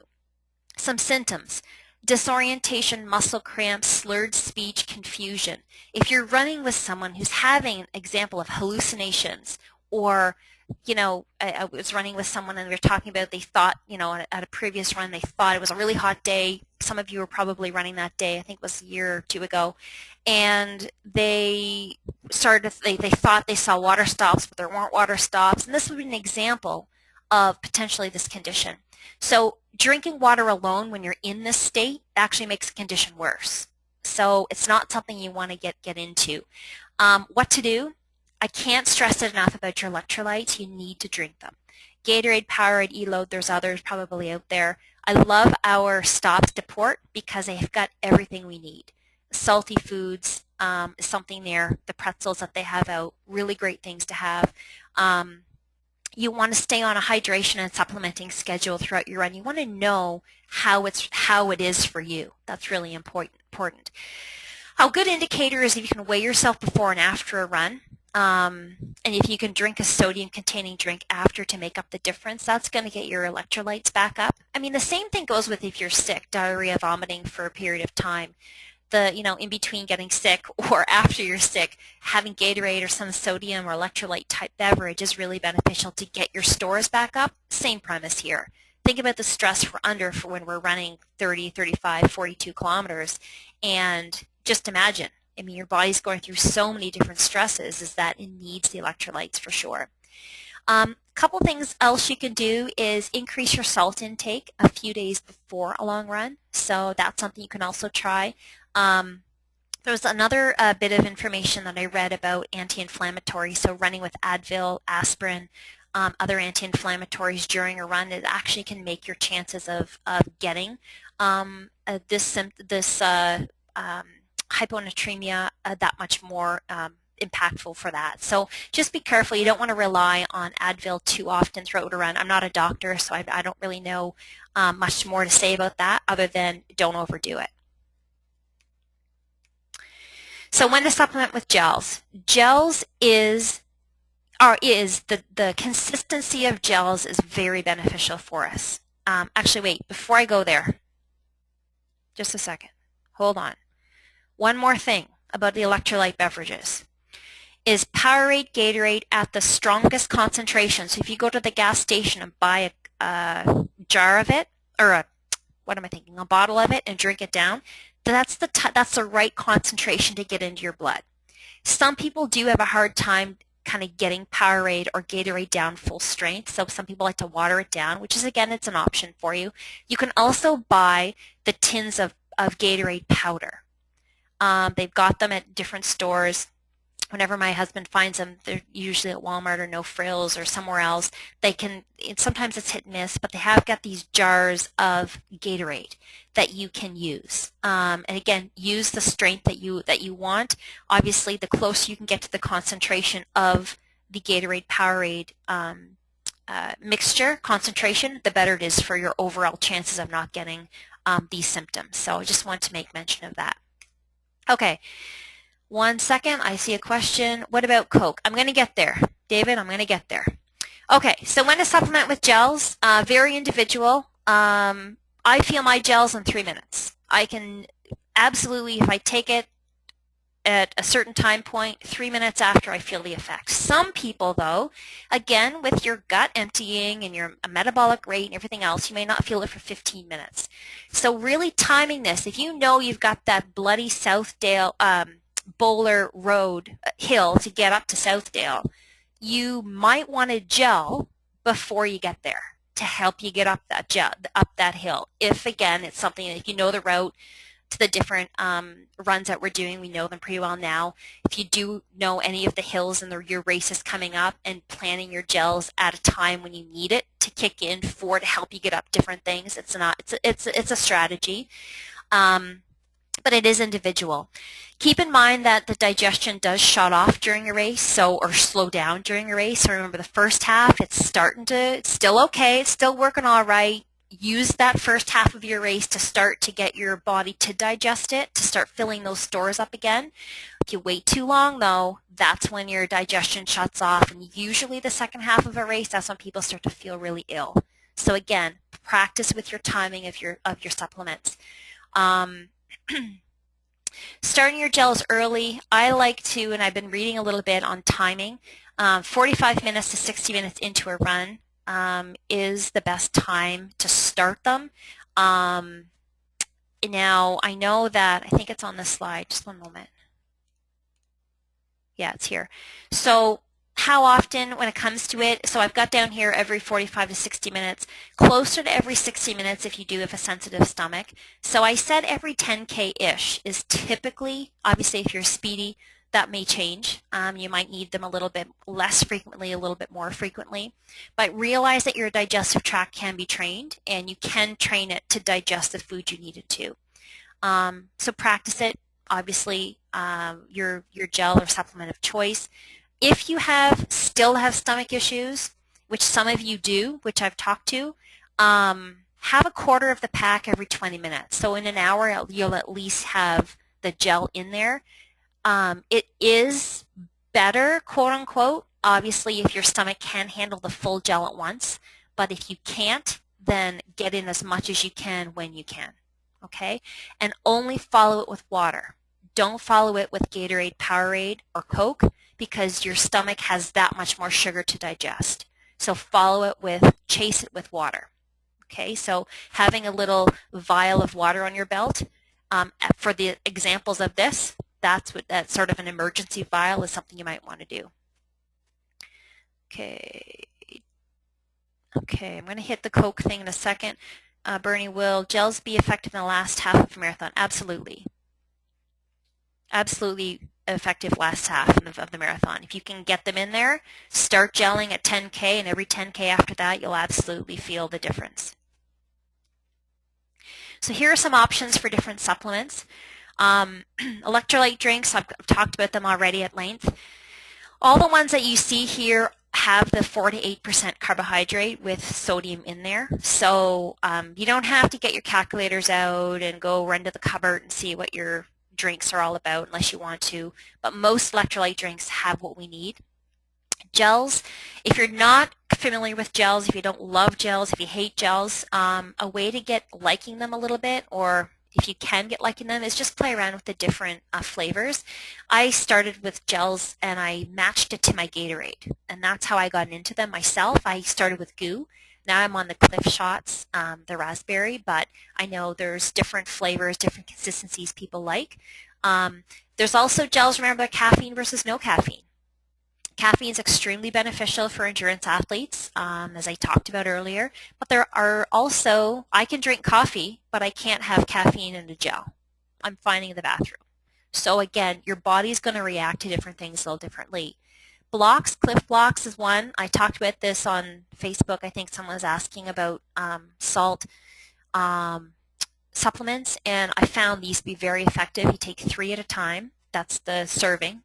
Some symptoms: disorientation, muscle cramps, slurred speech, confusion. If you're running with someone who's having an example of hallucinations, or I was running with someone and we were talking about, they thought, at a previous run, they thought it was a really hot day. Some of you were probably running that day. I think it was a year or two ago. And they thought they saw water stops, but there weren't water stops. And this would be an example of potentially this condition. So drinking water alone when you're in this state actually makes the condition worse. So it's not something you want to get into. What to do? I can't stress it enough about your electrolytes. You need to drink them. Gatorade, Powerade, Eload, there's others probably out there. I love our Stops Deport because they've got everything we need. Salty foods is something there. The pretzels that they have out, really great things to have. You want to stay on a hydration and supplementing schedule throughout your run. You want to know how it is for you. That's really important. A good indicator is if you can weigh yourself before and after a run. And if you can drink a sodium-containing drink after to make up the difference, that's going to get your electrolytes back up. I mean, the same thing goes with if you're sick, diarrhea, vomiting for a period of time. In between getting sick or after you're sick, having Gatorade or some sodium or electrolyte type beverage is really beneficial to get your stores back up. Same premise here. Think about the stress we're under for when we're running 30, 35, 42 kilometers, and just imagine. I mean, your body's going through so many different stresses is that it needs the electrolytes for sure. Couple things else you can do is increase your salt intake a few days before a long run. So that's something you can also try. There's another bit of information that I read about anti-inflammatory. So running with Advil, aspirin, other anti-inflammatories during a run, it actually can make your chances of getting this hyponatremia that much more impactful for that. So just be careful. You don't want to rely on Advil too often throughout a run. I'm not a doctor, so I don't really know much more to say about that other than don't overdo it. So when to supplement with gels. Gels the consistency of gels is very beneficial for us. Actually, wait, before I go there, just a second. Hold on. One more thing about the electrolyte beverages is Powerade, Gatorade at the strongest concentration. So if you go to the gas station and buy a jar of it, or a bottle of it and drink it down, that's the right concentration to get into your blood. Some people do have a hard time kind of getting Powerade or Gatorade down full strength, so some people like to water it down, which is, again, it's an option for you. You can also buy the tins of Gatorade powder. They've got them at different stores. Whenever my husband finds them, they're usually at Walmart or No Frills or somewhere else. Sometimes it's hit and miss, but they have got these jars of Gatorade that you can use. And again, use the strength that you want. Obviously, the closer you can get to the concentration of the Gatorade Powerade mixture concentration, the better it is for your overall chances of not getting these symptoms. So I just want to make mention of that. Okay. 1 second, I see a question. What about Coke? I'm going to get there. David, I'm going to get there. Okay, so when to supplement with gels, very individual. I feel my gels in 3 minutes. I can absolutely, if I take it at a certain time point, 3 minutes after, I feel the effect. Some people, though, again, with your gut emptying and your metabolic rate and everything else, you may not feel it for 15 minutes. So really timing this, if you know you've got that bloody Southdale Bowler Road hill to get up to Southdale, you might want to gel before you get there to help you get up that hill. If again, it's something that if you know the route to the different runs that we're doing, we know them pretty well now. If you do know any of the hills and your race is coming up, and planning your gels at a time when you need it to kick in to help you get up different things, it's a strategy. But it is individual. Keep in mind that the digestion does shut off during a race, or slow down during a race. So remember, the first half, it's still okay, it's still working all right. Use that first half of your race to start to get your body to digest it, to start filling those stores up again. If you wait too long, though, that's when your digestion shuts off, and usually the second half of a race, that's when people start to feel really ill. So again, practice with your timing of your supplements. Starting your gels early, I like to, and I've been reading a little bit on timing, 45 minutes to 60 minutes into a run is the best time to start them. Now, I know that, I think it's on this slide, just one moment. Yeah, it's here. So how often when it comes to it, so I've got down here every 45 to 60 minutes, closer to every 60 minutes if you do have a sensitive stomach. So I said every 10K-ish is typically, obviously if you're speedy, that may change. You might need them a little bit less frequently, a little bit more frequently. But realize that your digestive tract can be trained, and you can train it to digest the food you need it to. So practice it, obviously, your gel or supplement of choice. If you still have stomach issues, which some of you do, which I've talked to, have a quarter of the pack every 20 minutes. So in an hour, you'll at least have the gel in there. It is better, quote unquote, obviously if your stomach can handle the full gel at once, but if you can't, then get in as much as you can when you can, okay? And only follow it with water. Don't follow it with Gatorade, Powerade, or Coke, because your stomach has that much more sugar to digest. So chase it with water. Okay, so having a little vial of water on your belt, for the examples of this, that's sort of an emergency vial is something you might want to do. Okay, I'm going to hit the Coke thing in a second. Bernie, will gels be effective in the last half of a marathon? Absolutely. Absolutely effective last half of the marathon. If you can get them in there, start gelling at 10K, and every 10K after that, you'll absolutely feel the difference. So here are some options for different supplements. Electrolyte drinks, I've talked about them already at length. All the ones that you see here have the 4 to 8% carbohydrate with sodium in there. So you don't have to get your calculators out and go run to the cupboard and see what your drinks are all about unless you want to, but most electrolyte drinks have what we need. Gels, if you're not familiar with gels, if you don't love gels, if you hate gels, a way to get liking them a little bit, or if you can get liking them, is just play around with the different flavors. I started with gels and I matched it to my Gatorade, and that's how I got into them myself. I started with Goo. Now I'm on the Cliff Shots, the raspberry, but I know there's different flavors, different consistencies people like. There's also gels, remember, caffeine versus no caffeine. Caffeine is extremely beneficial for endurance athletes, as I talked about earlier, but there are also, I can drink coffee, but I can't have caffeine in a gel. I'm finding in the bathroom. So again, your body's going to react to different things a little differently. Blocks, Cliff Blocks is one. I talked about this on Facebook. I think someone was asking about salt supplements, and I found these to be very effective. You take 3 at a time. That's the serving.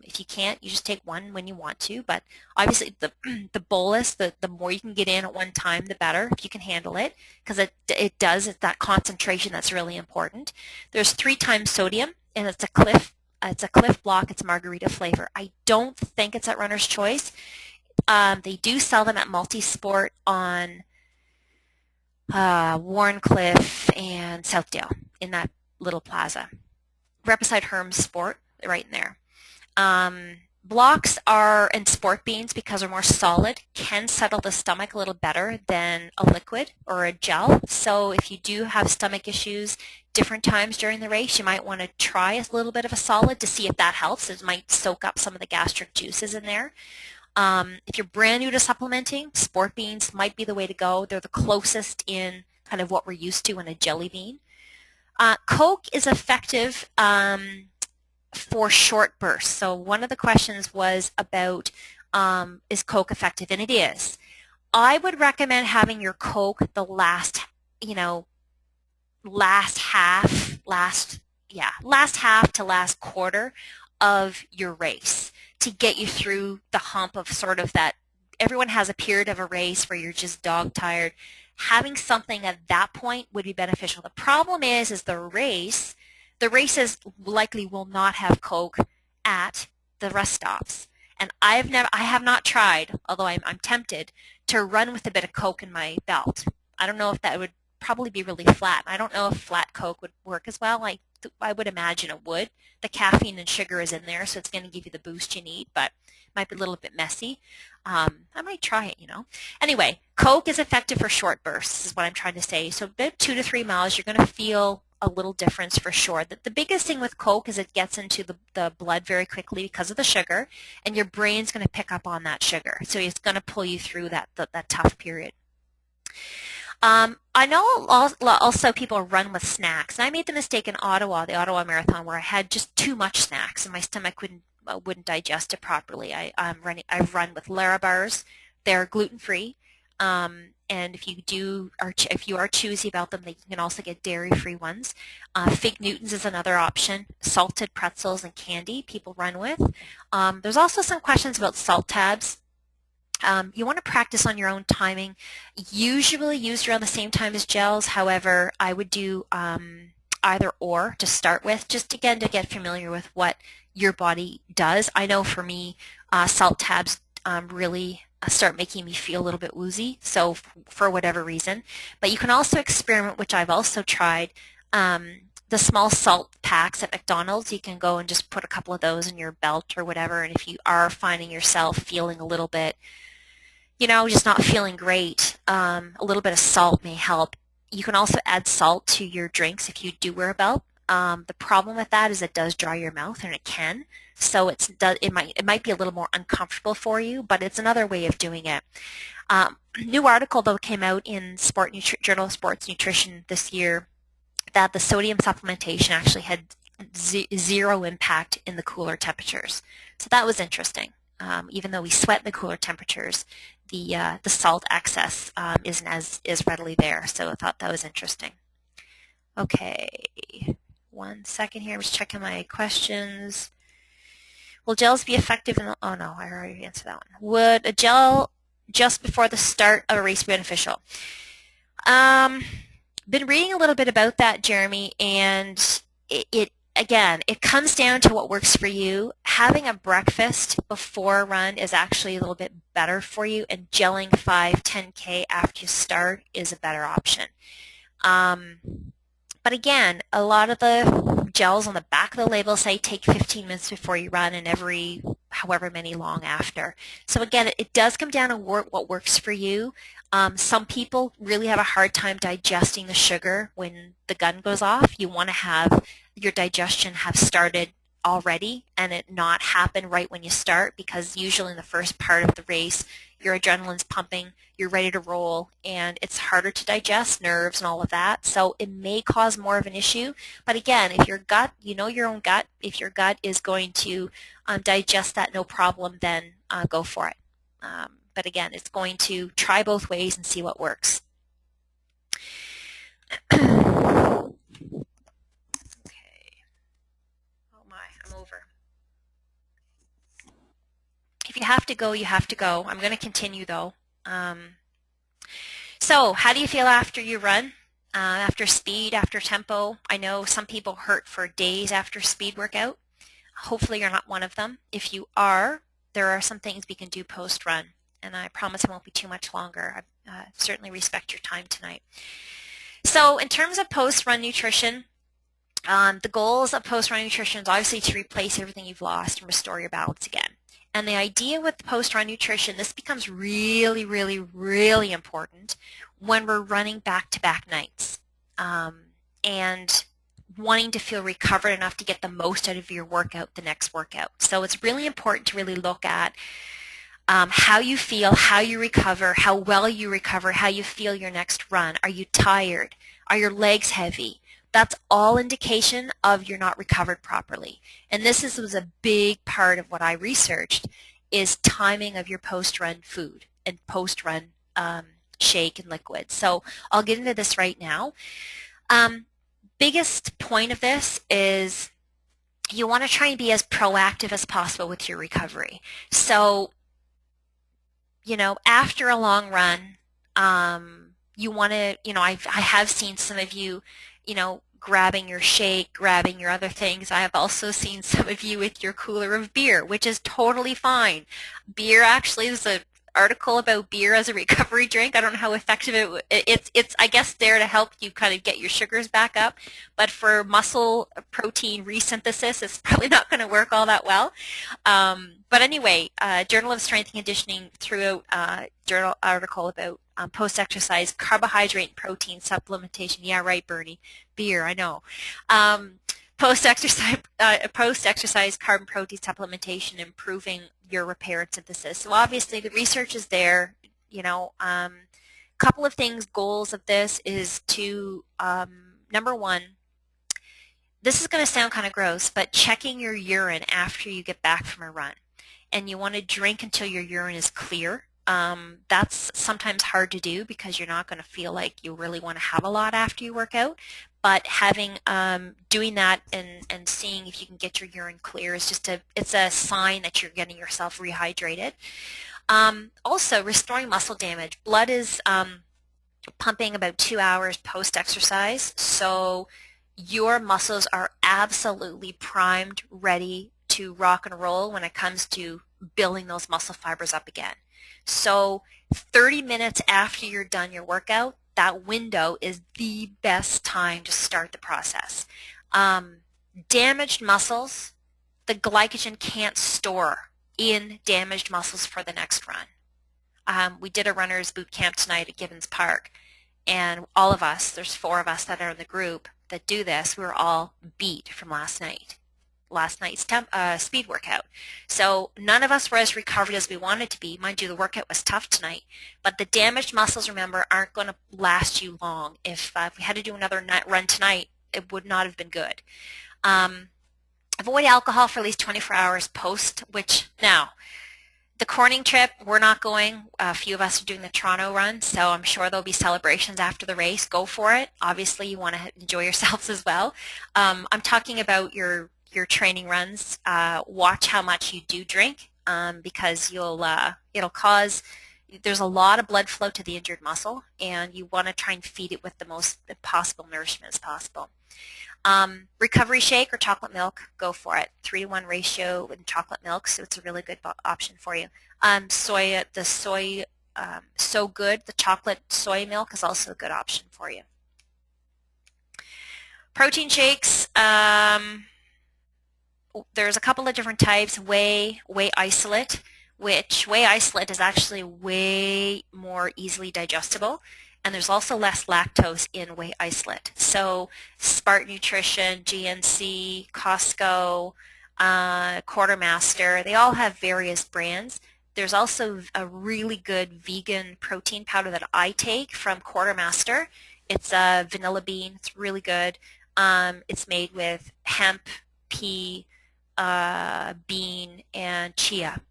If you can't, you just take 1 when you want to, but obviously the bolus, the more you can get in at one time, the better, if you can handle it, because it's that concentration that's really important. There's 3 times sodium, and it's a Cliff Block. It's margarita flavor. I don't think it's at Runner's Choice. They do sell them at Multisport on Warncliffe and Southdale in that little plaza. We're beside Herms Sport, right in there. Blocks are, and sport beans, because they're more solid, can settle the stomach a little better than a liquid or a gel. So if you do have stomach issues different times during the race, you might want to try a little bit of a solid to see if that helps. It might soak up some of the gastric juices in there. If you're brand new to supplementing, sport beans might be the way to go. They're the closest in kind of what we're used to in a jelly bean. Coke is effective for short bursts. So one of the questions was about is Coke effective? And it is. I would recommend having your Coke the last half to last quarter of your race to get you through the hump of sort of that. Everyone has a period of a race where you're just dog tired. Having something at that point would be beneficial. The problem is the races likely will not have Coke at the rest stops. And I have not tried, although I'm tempted, to run with a bit of Coke in my belt. I don't know if that would probably be really flat. I don't know if flat Coke would work as well. I would imagine it would. The caffeine and sugar is in there, so it's going to give you the boost you need, but it might be a little bit messy. I might try it, Anyway, Coke is effective for short bursts is what I'm trying to say. So about 2 to 3 miles, you're going to feel a little difference for sure. The biggest thing with Coke is it gets into the blood very quickly because of the sugar, and your brain's going to pick up on that sugar. So it's going to pull you through that tough period. I know also people run with snacks. And I made the mistake in Ottawa, the Ottawa Marathon, where I had just too much snacks and my stomach wouldn't digest it properly. I've run with Larabars. They're gluten-free. And if you are choosy about them, you can also get dairy-free ones. Fig Newtons is another option. Salted pretzels and candy people run with. There's also some questions about salt tabs. You want to practice on your own timing. Usually used around the same time as gels. However, I would do either or to start with, just again to get familiar with what your body does. I know for me, salt tabs really start making me feel a little bit woozy, so for whatever reason. But you can also experiment, which I've also tried, the small salt packs at McDonald's. You can go and just put a couple of those in your belt or whatever, and if you are finding yourself feeling a little bit, just not feeling great, a little bit of salt may help. You can also add salt to your drinks if you do wear a belt. The problem with that is it does dry your mouth, and it can. So it might be a little more uncomfortable for you, but it's another way of doing it. New article though came out in Journal of Sports Nutrition this year that the sodium supplementation actually had zero impact in the cooler temperatures. So that was interesting. Even though we sweat in the cooler temperatures, the salt excess isn't as readily there. So I thought that was interesting. Okay, 1 second here. I'm just checking my questions. Will gels be effective in oh no, I already answered that one. Would a gel just before the start of a race be beneficial? Been reading a little bit about that, Jeremy, and it comes down to what works for you. Having a breakfast before a run is actually a little bit better for you, and gelling 5-10K after you start is a better option. But again, a lot of the gels on the back of the label say take 15 minutes before you run and every however many long after. So again, it does come down to what works for you. Some people really have a hard time digesting the sugar when the gun goes off. You want to have your digestion have started already and it not happen right when you start, because usually in the first part of the race your adrenaline's pumping, you're ready to roll, and it's harder to digest, nerves and all of that, so it may cause more of an issue. But again, if your gut, you know your own gut, if your gut is going to digest that no problem, then go for it. But again, it's going to try both ways and see what works. Okay. Oh my, I'm over. If you have to go, you have to go. I'm going to continue though. So how do you feel after you run? After speed, after tempo? I know some people hurt for days after speed workout. Hopefully you're not one of them. If you are, there are some things we can do post-run, and I promise it won't be too much longer. certainly respect your time tonight. So in terms of post-run nutrition, the goals of post-run nutrition is obviously to replace everything you've lost and restore your balance again. And the idea with post-run nutrition, this becomes really, really, really important when we're running back-to-back nights and wanting to feel recovered enough to get the most out of your workout the next workout. So it's really important to really look at how you feel, how you recover, how well you recover, how you feel your next run. Are you tired? Are your legs heavy? That's all indication of you're not recovered properly. And this was a big part of what I researched, is timing of your post-run food and post-run shake and liquid. So I'll get into this right now. Biggest point of this is you want to try and be as proactive as possible with your recovery. So, you know, after a long run, you want to, you know, I have seen some of you, you know, grabbing your shake, grabbing your other things. I have also seen some of you with your cooler of beer, which is totally fine. Beer, actually, there's an article about beer as a recovery drink. I don't know how effective it's I guess there to help you kind of get your sugars back up, but for muscle protein resynthesis, it's probably not going to work all that well. But anyway, Journal of Strength and Conditioning threw out a journal article about post-exercise carbohydrate and protein supplementation. Yeah, right, Bernie. Beer, I know. Post-exercise carb and protein supplementation, improving your repair and synthesis. So obviously the research is there. You know, couple of things, goals of this is to, number one, this is going to sound kind of gross, but checking your urine after you get back from a run. And you want to drink until your urine is clear. That's sometimes hard to do because you're not going to feel like you really want to have a lot after you work out. But having doing that and seeing if you can get your urine clear is just it's a sign that you're getting yourself rehydrated. Also, restoring muscle damage. Blood is pumping about 2 hours post-exercise, so your muscles are absolutely primed, ready to rock and roll when it comes to building those muscle fibers up again. So 30 minutes after you're done your workout, that window is the best time to start the process. Damaged muscles, the glycogen can't store in damaged muscles for the next run. We did a runner's boot camp tonight at Gibbons Park, and all of us, there's 4 of us that are in the group that do this, we were all beat from last night's speed workout. So none of us were as recovered as we wanted to be. Mind you, the workout was tough tonight, but the damaged muscles, remember, aren't going to last you long. If we had to do another run tonight, it would not have been good. Avoid alcohol for at least 24 hours post, which now, the Corning trip, we're not going. A few of us are doing the Toronto run, so I'm sure there'll be celebrations after the race. Go for it. Obviously, you want to enjoy yourselves as well. I'm talking about your training runs. Watch how much you do drink because it'll cause, there's a lot of blood flow to the injured muscle, and you want to try and feed it with the most possible nourishment as possible. Recovery shake or chocolate milk, go for it. 3-to-1 ratio in chocolate milk, so it's a really good option for you. So Good, the chocolate soy milk is also a good option for you. Protein shakes, there's a couple of different types. Whey isolate, which whey isolate is actually way more easily digestible. And there's also less lactose in whey isolate. So Spartan Nutrition, GNC, Costco, Quartermaster, they all have various brands. There's also a really good vegan protein powder that I take from Quartermaster. It's vanilla bean. It's really good. It's made with hemp, pea, bean, and chia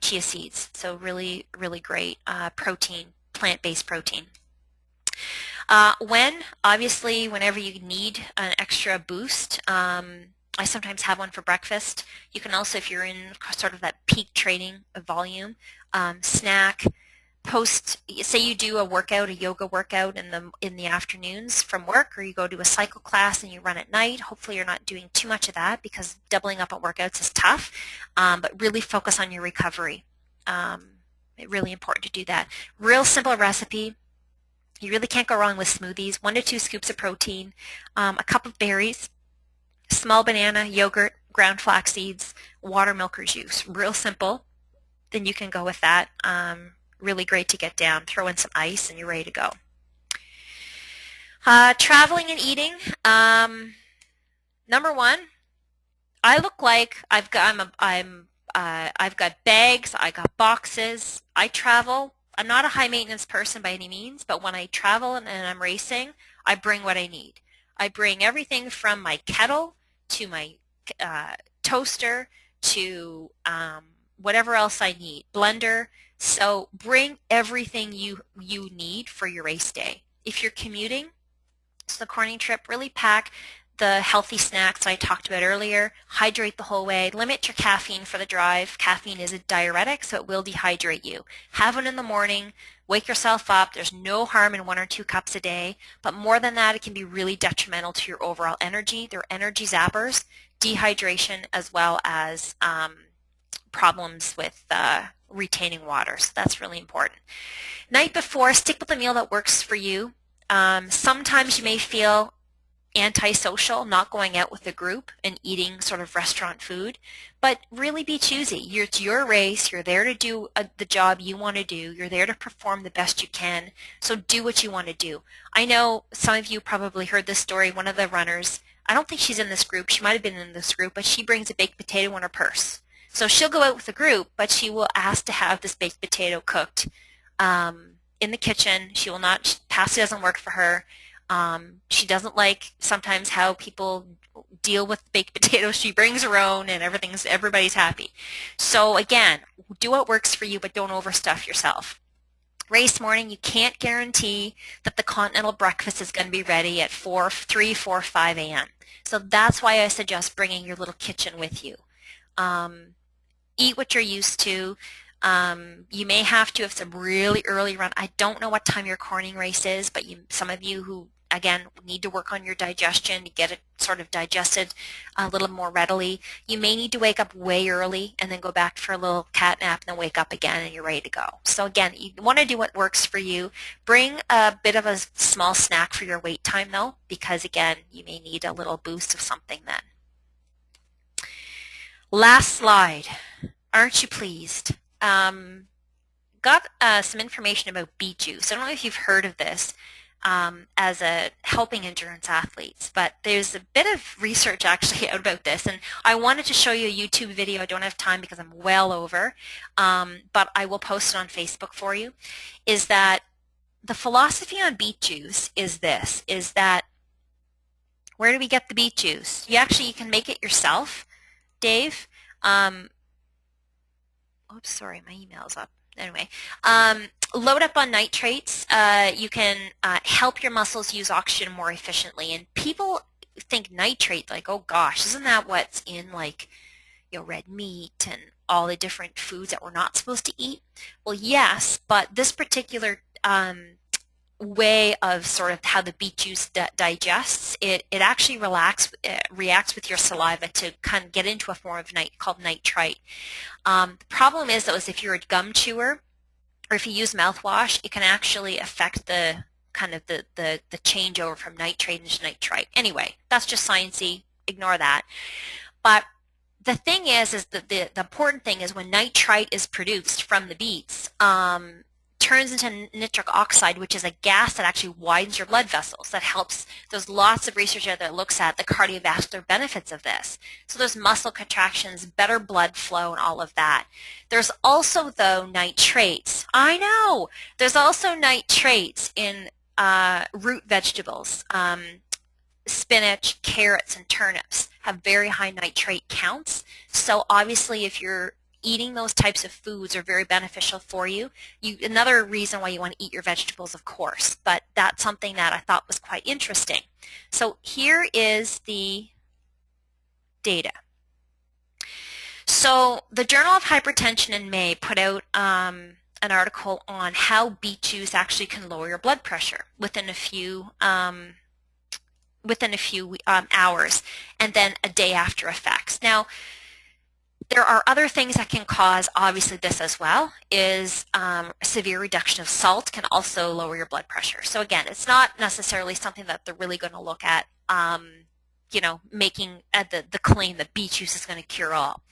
seeds. So really, really great protein, plant-based protein. Obviously, whenever you need an extra boost, I sometimes have one for breakfast. You can also, if you're in sort of that peak training volume, snack, say you do a yoga workout in the afternoons from work, or you go to a cycle class and you run at night. Hopefully you're not doing too much of that because doubling up on workouts is tough, but really focus on your recovery. Really important to do that. Real simple recipe. You really can't go wrong with smoothies. 1 to 2 scoops of protein, a cup of berries, small banana, yogurt, ground flax seeds, water, milk, or juice. Real simple. Then you can go with that. Really great to get down. Throw in some ice and you're ready to go. Traveling and eating. Number one, I look like I've got bags, I got boxes. I travel. I'm not a high maintenance person by any means, but when I travel and I'm racing, I bring what I need. I bring everything from my kettle to my toaster to whatever else I need, blender. So bring everything you need for your race day. If you're commuting, so the Corning trip, really pack the healthy snacks I talked about earlier, hydrate the whole way, limit your caffeine for the drive. Caffeine is a diuretic, so it will dehydrate you. Have it in the morning, wake yourself up. There's no harm in 1 or 2 cups a day, but more than that, it can be really detrimental to your overall energy. They're energy zappers, dehydration, as well as problems with retaining water, so that's really important. Night before, stick with a meal that works for you. Sometimes you may feel antisocial, not going out with a group and eating sort of restaurant food, but really be choosy. It's your race. You're there to do the job you want to do. You're there to perform the best you can, so do what you want to do. I know some of you probably heard this story. One of the runners, I don't think she's in this group. She might have been in this group, but she brings a baked potato in her purse. So she'll go out with a group, but she will ask to have this baked potato cooked in the kitchen. She will not, pasta doesn't work for her. She doesn't like sometimes how people deal with baked potatoes. She brings her own and everybody's happy. So again, do what works for you, but don't overstuff yourself. Race morning, you can't guarantee that the continental breakfast is going to be ready at 3, 4, 5 a.m. So that's why I suggest bringing your little kitchen with you. Eat what you're used to. You may have to have some really early run. I don't know what time your Corning race is, but some of you who, again, need to work on your digestion to get it sort of digested a little more readily, you may need to wake up way early and then go back for a little cat nap and then wake up again and you're ready to go. So again, you want to do what works for you. Bring a bit of a small snack for your wait time though, because again, you may need a little boost of something then. Last slide. Aren't you pleased? Got some information about beet juice. I don't know if you've heard of this as a helping endurance athletes, but there's a bit of research actually out about this, and I wanted to show you a YouTube video. I don't have time because I'm well over, but I will post it on Facebook for you. Is that the philosophy on beet juice is this, is that where do we get the beet juice? You can make it yourself, Dave. Oops, sorry, my email's up. Anyway, load up on nitrates. You can help your muscles use oxygen more efficiently. And people think nitrate, like, oh gosh, isn't that what's in like, red meat and all the different foods that we're not supposed to eat? Well, yes, but this particular way of sort of how the beet juice digests, it actually reacts with your saliva to kind of get into a form of called nitrite. The problem is, though, is if you're a gum chewer or if you use mouthwash, it can actually affect the kind of the changeover from nitrate into nitrite. Anyway, that's just sciencey. Ignore that. But the thing is that the important thing is when nitrite is produced from the beets, turns into nitric oxide, which is a gas that actually widens your blood vessels. That helps. There's lots of research out there that looks at the cardiovascular benefits of this. So there's muscle contractions, better blood flow, and all of that. There's also, though, nitrates. I know! There's also nitrates in root vegetables. Spinach, carrots, and turnips have very high nitrate counts. So obviously if you're eating those types of foods are very beneficial for you. Another reason why you want to eat your vegetables, of course, but that's something that I thought was quite interesting. So here is the data. So the Journal of Hypertension in May put out an article on how beet juice actually can lower your blood pressure within a few hours and then a day after effects. Now, There are other things that can cause, obviously, this as well, is severe reduction of salt can also lower your blood pressure. So again, it's not necessarily something that they're really going to look at, making the claim that beet juice is going to cure all.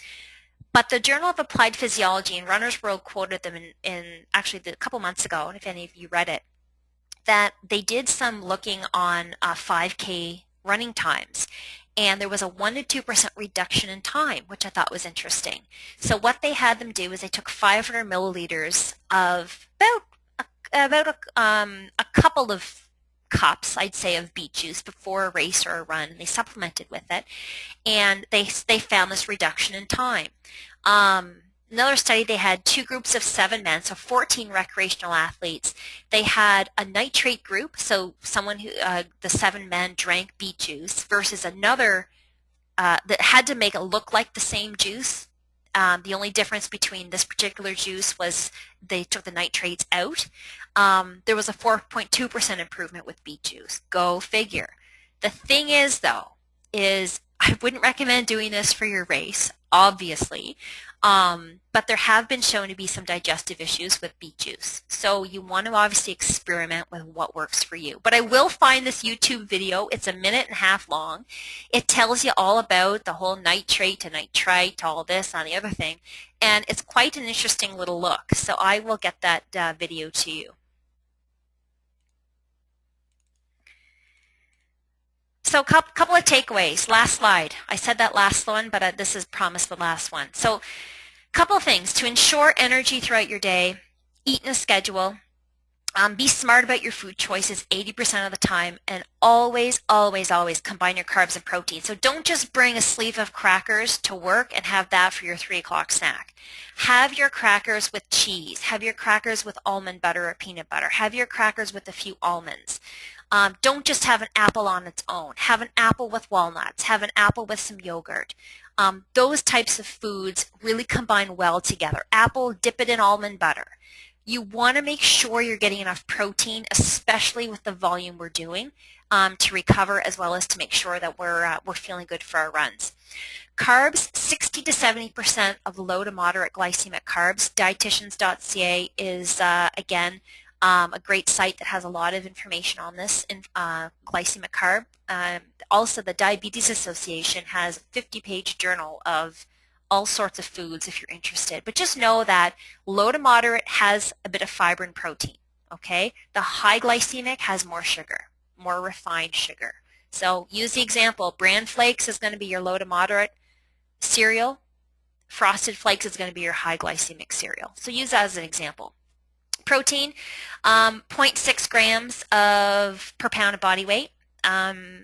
But the Journal of Applied Physiology and Runner's World quoted them in actually a couple months ago, and if any of you read it, that they did some looking on 5K running times, and there was a 1 to 2% reduction in time, which I thought was interesting. So what they had them do is they took 500 milliliters of about a couple of cups, I'd say, of beet juice before a race or a run, and they supplemented with it, and they found this reduction in time. Another study, they had 2 groups of 7 men, so 14 recreational athletes. They had a nitrate group, so someone who, the 7 men drank beet juice, versus another that had to make it look like the same juice. The only difference between this particular juice was they took the nitrates out. There was a 4.2% improvement with beet juice. Go figure. The thing is, though, is I wouldn't recommend doing this for your race, obviously. But there have been shown to be some digestive issues with beet juice. So you want to obviously experiment with what works for you. But I will find this YouTube video. It's 1.5 minutes long. It tells you all about the whole nitrate to nitrite, all this and the other thing. And it's quite an interesting little look. So I will get that video to you. So a couple of takeaways. Last slide. I said that last one, but this is promised the last one. So couple of things. To ensure energy throughout your day, eat in a schedule. Be smart about your food choices 80% of the time, and always, always, always combine your carbs and protein. So don't just bring a sleeve of crackers to work and have that for your 3 o'clock snack. Have your crackers with cheese. Have your crackers with almond butter or peanut butter. Have your crackers with a few almonds. Don't just have an apple on its own. Have an apple with walnuts. Have an apple with some yogurt. Those types of foods really combine well together. Apple, dip it in almond butter. You want to make sure you're getting enough protein, especially with the volume we're doing, to recover, as well as to make sure that we're feeling good for our runs. Carbs, 60 to 70% of low to moderate glycemic carbs. Dietitians.ca is, again, a great site that has a lot of information on this in glycemic carb. Also, the Diabetes Association has a 50-page journal of all sorts of foods if you're interested. But just know that low to moderate has a bit of fiber and protein, okay? The high glycemic has more sugar, more refined sugar. So use the example, Bran Flakes is going to be your low to moderate cereal. Frosted Flakes is going to be your high glycemic cereal. So use that as an example. Protein, 0.6 grams per pound of body weight.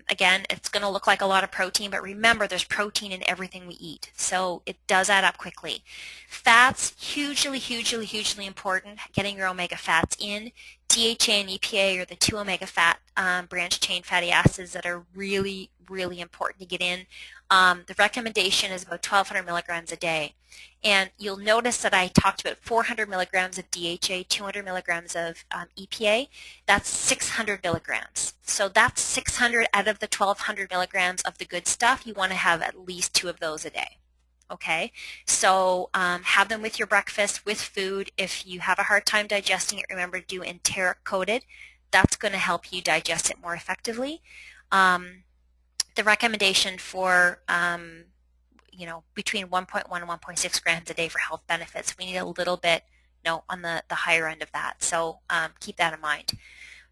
Again, it's going to look like a lot of protein, but remember there's protein in everything we eat, so it does add up quickly. Fats, hugely, hugely, hugely important, getting your omega fats in. DHA and EPA are the 2 omega fat branched chain fatty acids that are really, really important to get in. The recommendation is about 1,200 milligrams a day. And you'll notice that I talked about 400 milligrams of DHA, 200 milligrams of EPA. That's 600 milligrams. So that's 600 out of the 1,200 milligrams of the good stuff. You want to have at least 2 of those a day. Okay, so have them with your breakfast, with food. If you have a hard time digesting it, remember to do enteric coated. That's going to help you digest it more effectively. The recommendation for between 1.1 and 1.6 grams a day for health benefits. We need a little bit on the higher end of that, so keep that in mind.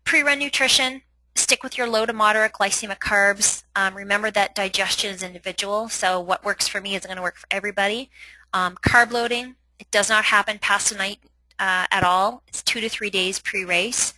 Pre-run nutrition, stick with your low to moderate glycemic carbs. Remember that digestion is individual, so what works for me isn't going to work for everybody. Carb loading, it does not happen past the night at all. It's 2 to 3 days pre-race.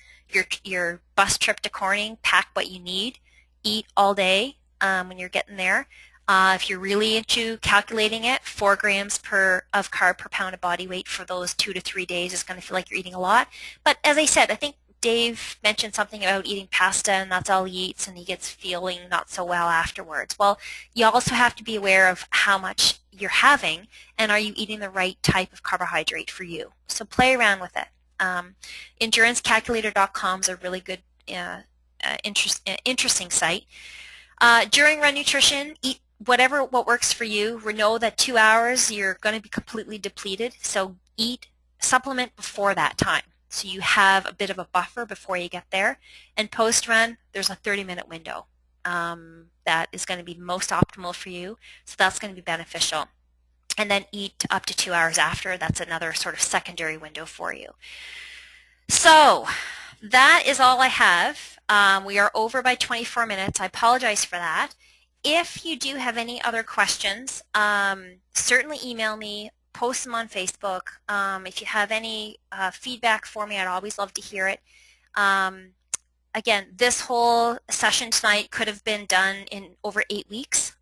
Your bus trip to Corning, pack what you need. Eat all day when you're getting there. If you're really into calculating it, 4 grams of carb per pound of body weight for those 2 to 3 days is going to feel like you're eating a lot. But as I said, I think Dave mentioned something about eating pasta and that's all he eats and he gets feeling not so well afterwards. Well, you also have to be aware of how much you're having and are you eating the right type of carbohydrate for you. So play around with it. EnduranceCalculator.com is a really good, interesting site. During run nutrition, eat what works for you. We know that 2 hours you're going to be completely depleted, so supplement before that time. So you have a bit of a buffer before you get there. And post-run, there's a 30-minute window that is going to be most optimal for you. So that's going to be beneficial. And then eat up to 2 hours after. That's another sort of secondary window for you. So that is all I have. We are over by 24 minutes. I apologize for that. If you do have any other questions, certainly email me, post them on Facebook. If you have any feedback for me, I'd always love to hear it. Again, this whole session tonight could have been done in over 8 weeks.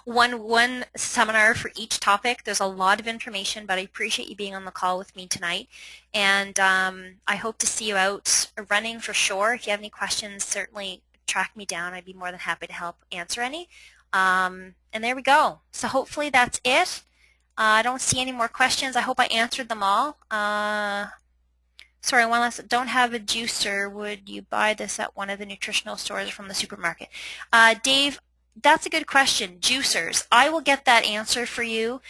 one seminar for each topic. There's a lot of information, but I appreciate you being on the call with me tonight. And I hope to see you out running for sure. If you have any questions, certainly track me down. I'd be more than happy to help answer any. And there we go. So hopefully that's it. I don't see any more questions. I hope I answered them all. Sorry, one last. Don't have a juicer. Would you buy this at one of the nutritional stores from the supermarket? Dave, that's a good question. Juicers. I will get that answer for you.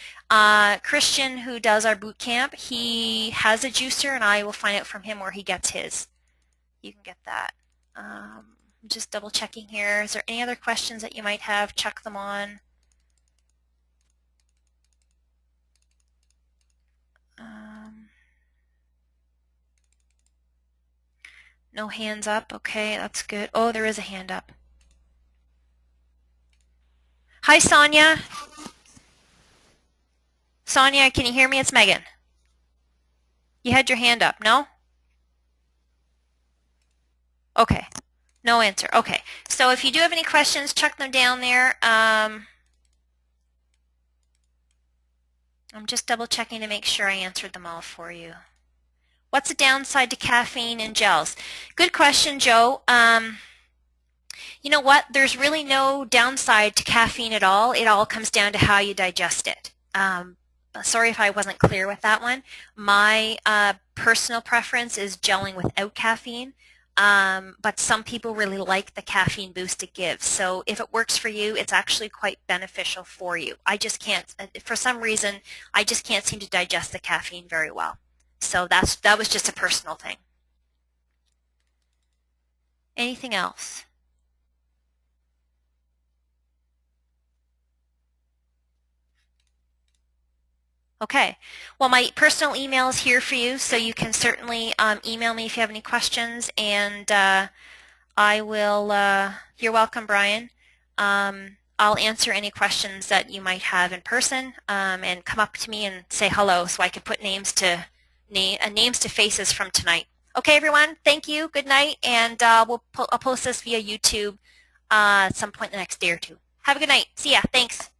Christian, who does our boot camp, he has a juicer, and I will find out from him where he gets his. You can get that. Just double checking here. Is there any other questions that you might have? Check them on. No hands up. Okay, that's good. Oh, there is a hand up. Hi, Sonia. Sonia, can you hear me? It's Megan. You had your hand up, no? Okay. No answer. Okay. So if you do have any questions, check them down there. I'm just double checking to make sure I answered them all for you. What's the downside to caffeine in gels? Good question, Joe. You know what? There's really no downside to caffeine at all. It all comes down to how you digest it. Sorry if I wasn't clear with that one. My personal preference is gelling without caffeine, but some people really like the caffeine boost it gives. So if it works for you, it's actually quite beneficial for you. I just can't, for some reason, I just can't seem to digest the caffeine very well. So that was just a personal thing. Anything else? Okay. Well, my personal email is here for you, so you can certainly email me if you have any questions, and I will, you're welcome, Brian. I'll answer any questions that you might have in person, and come up to me and say hello so I can put names to faces from tonight. Okay, everyone, thank you, good night, and I'll post this via YouTube at some point in the next day or two. Have a good night. See ya. Thanks.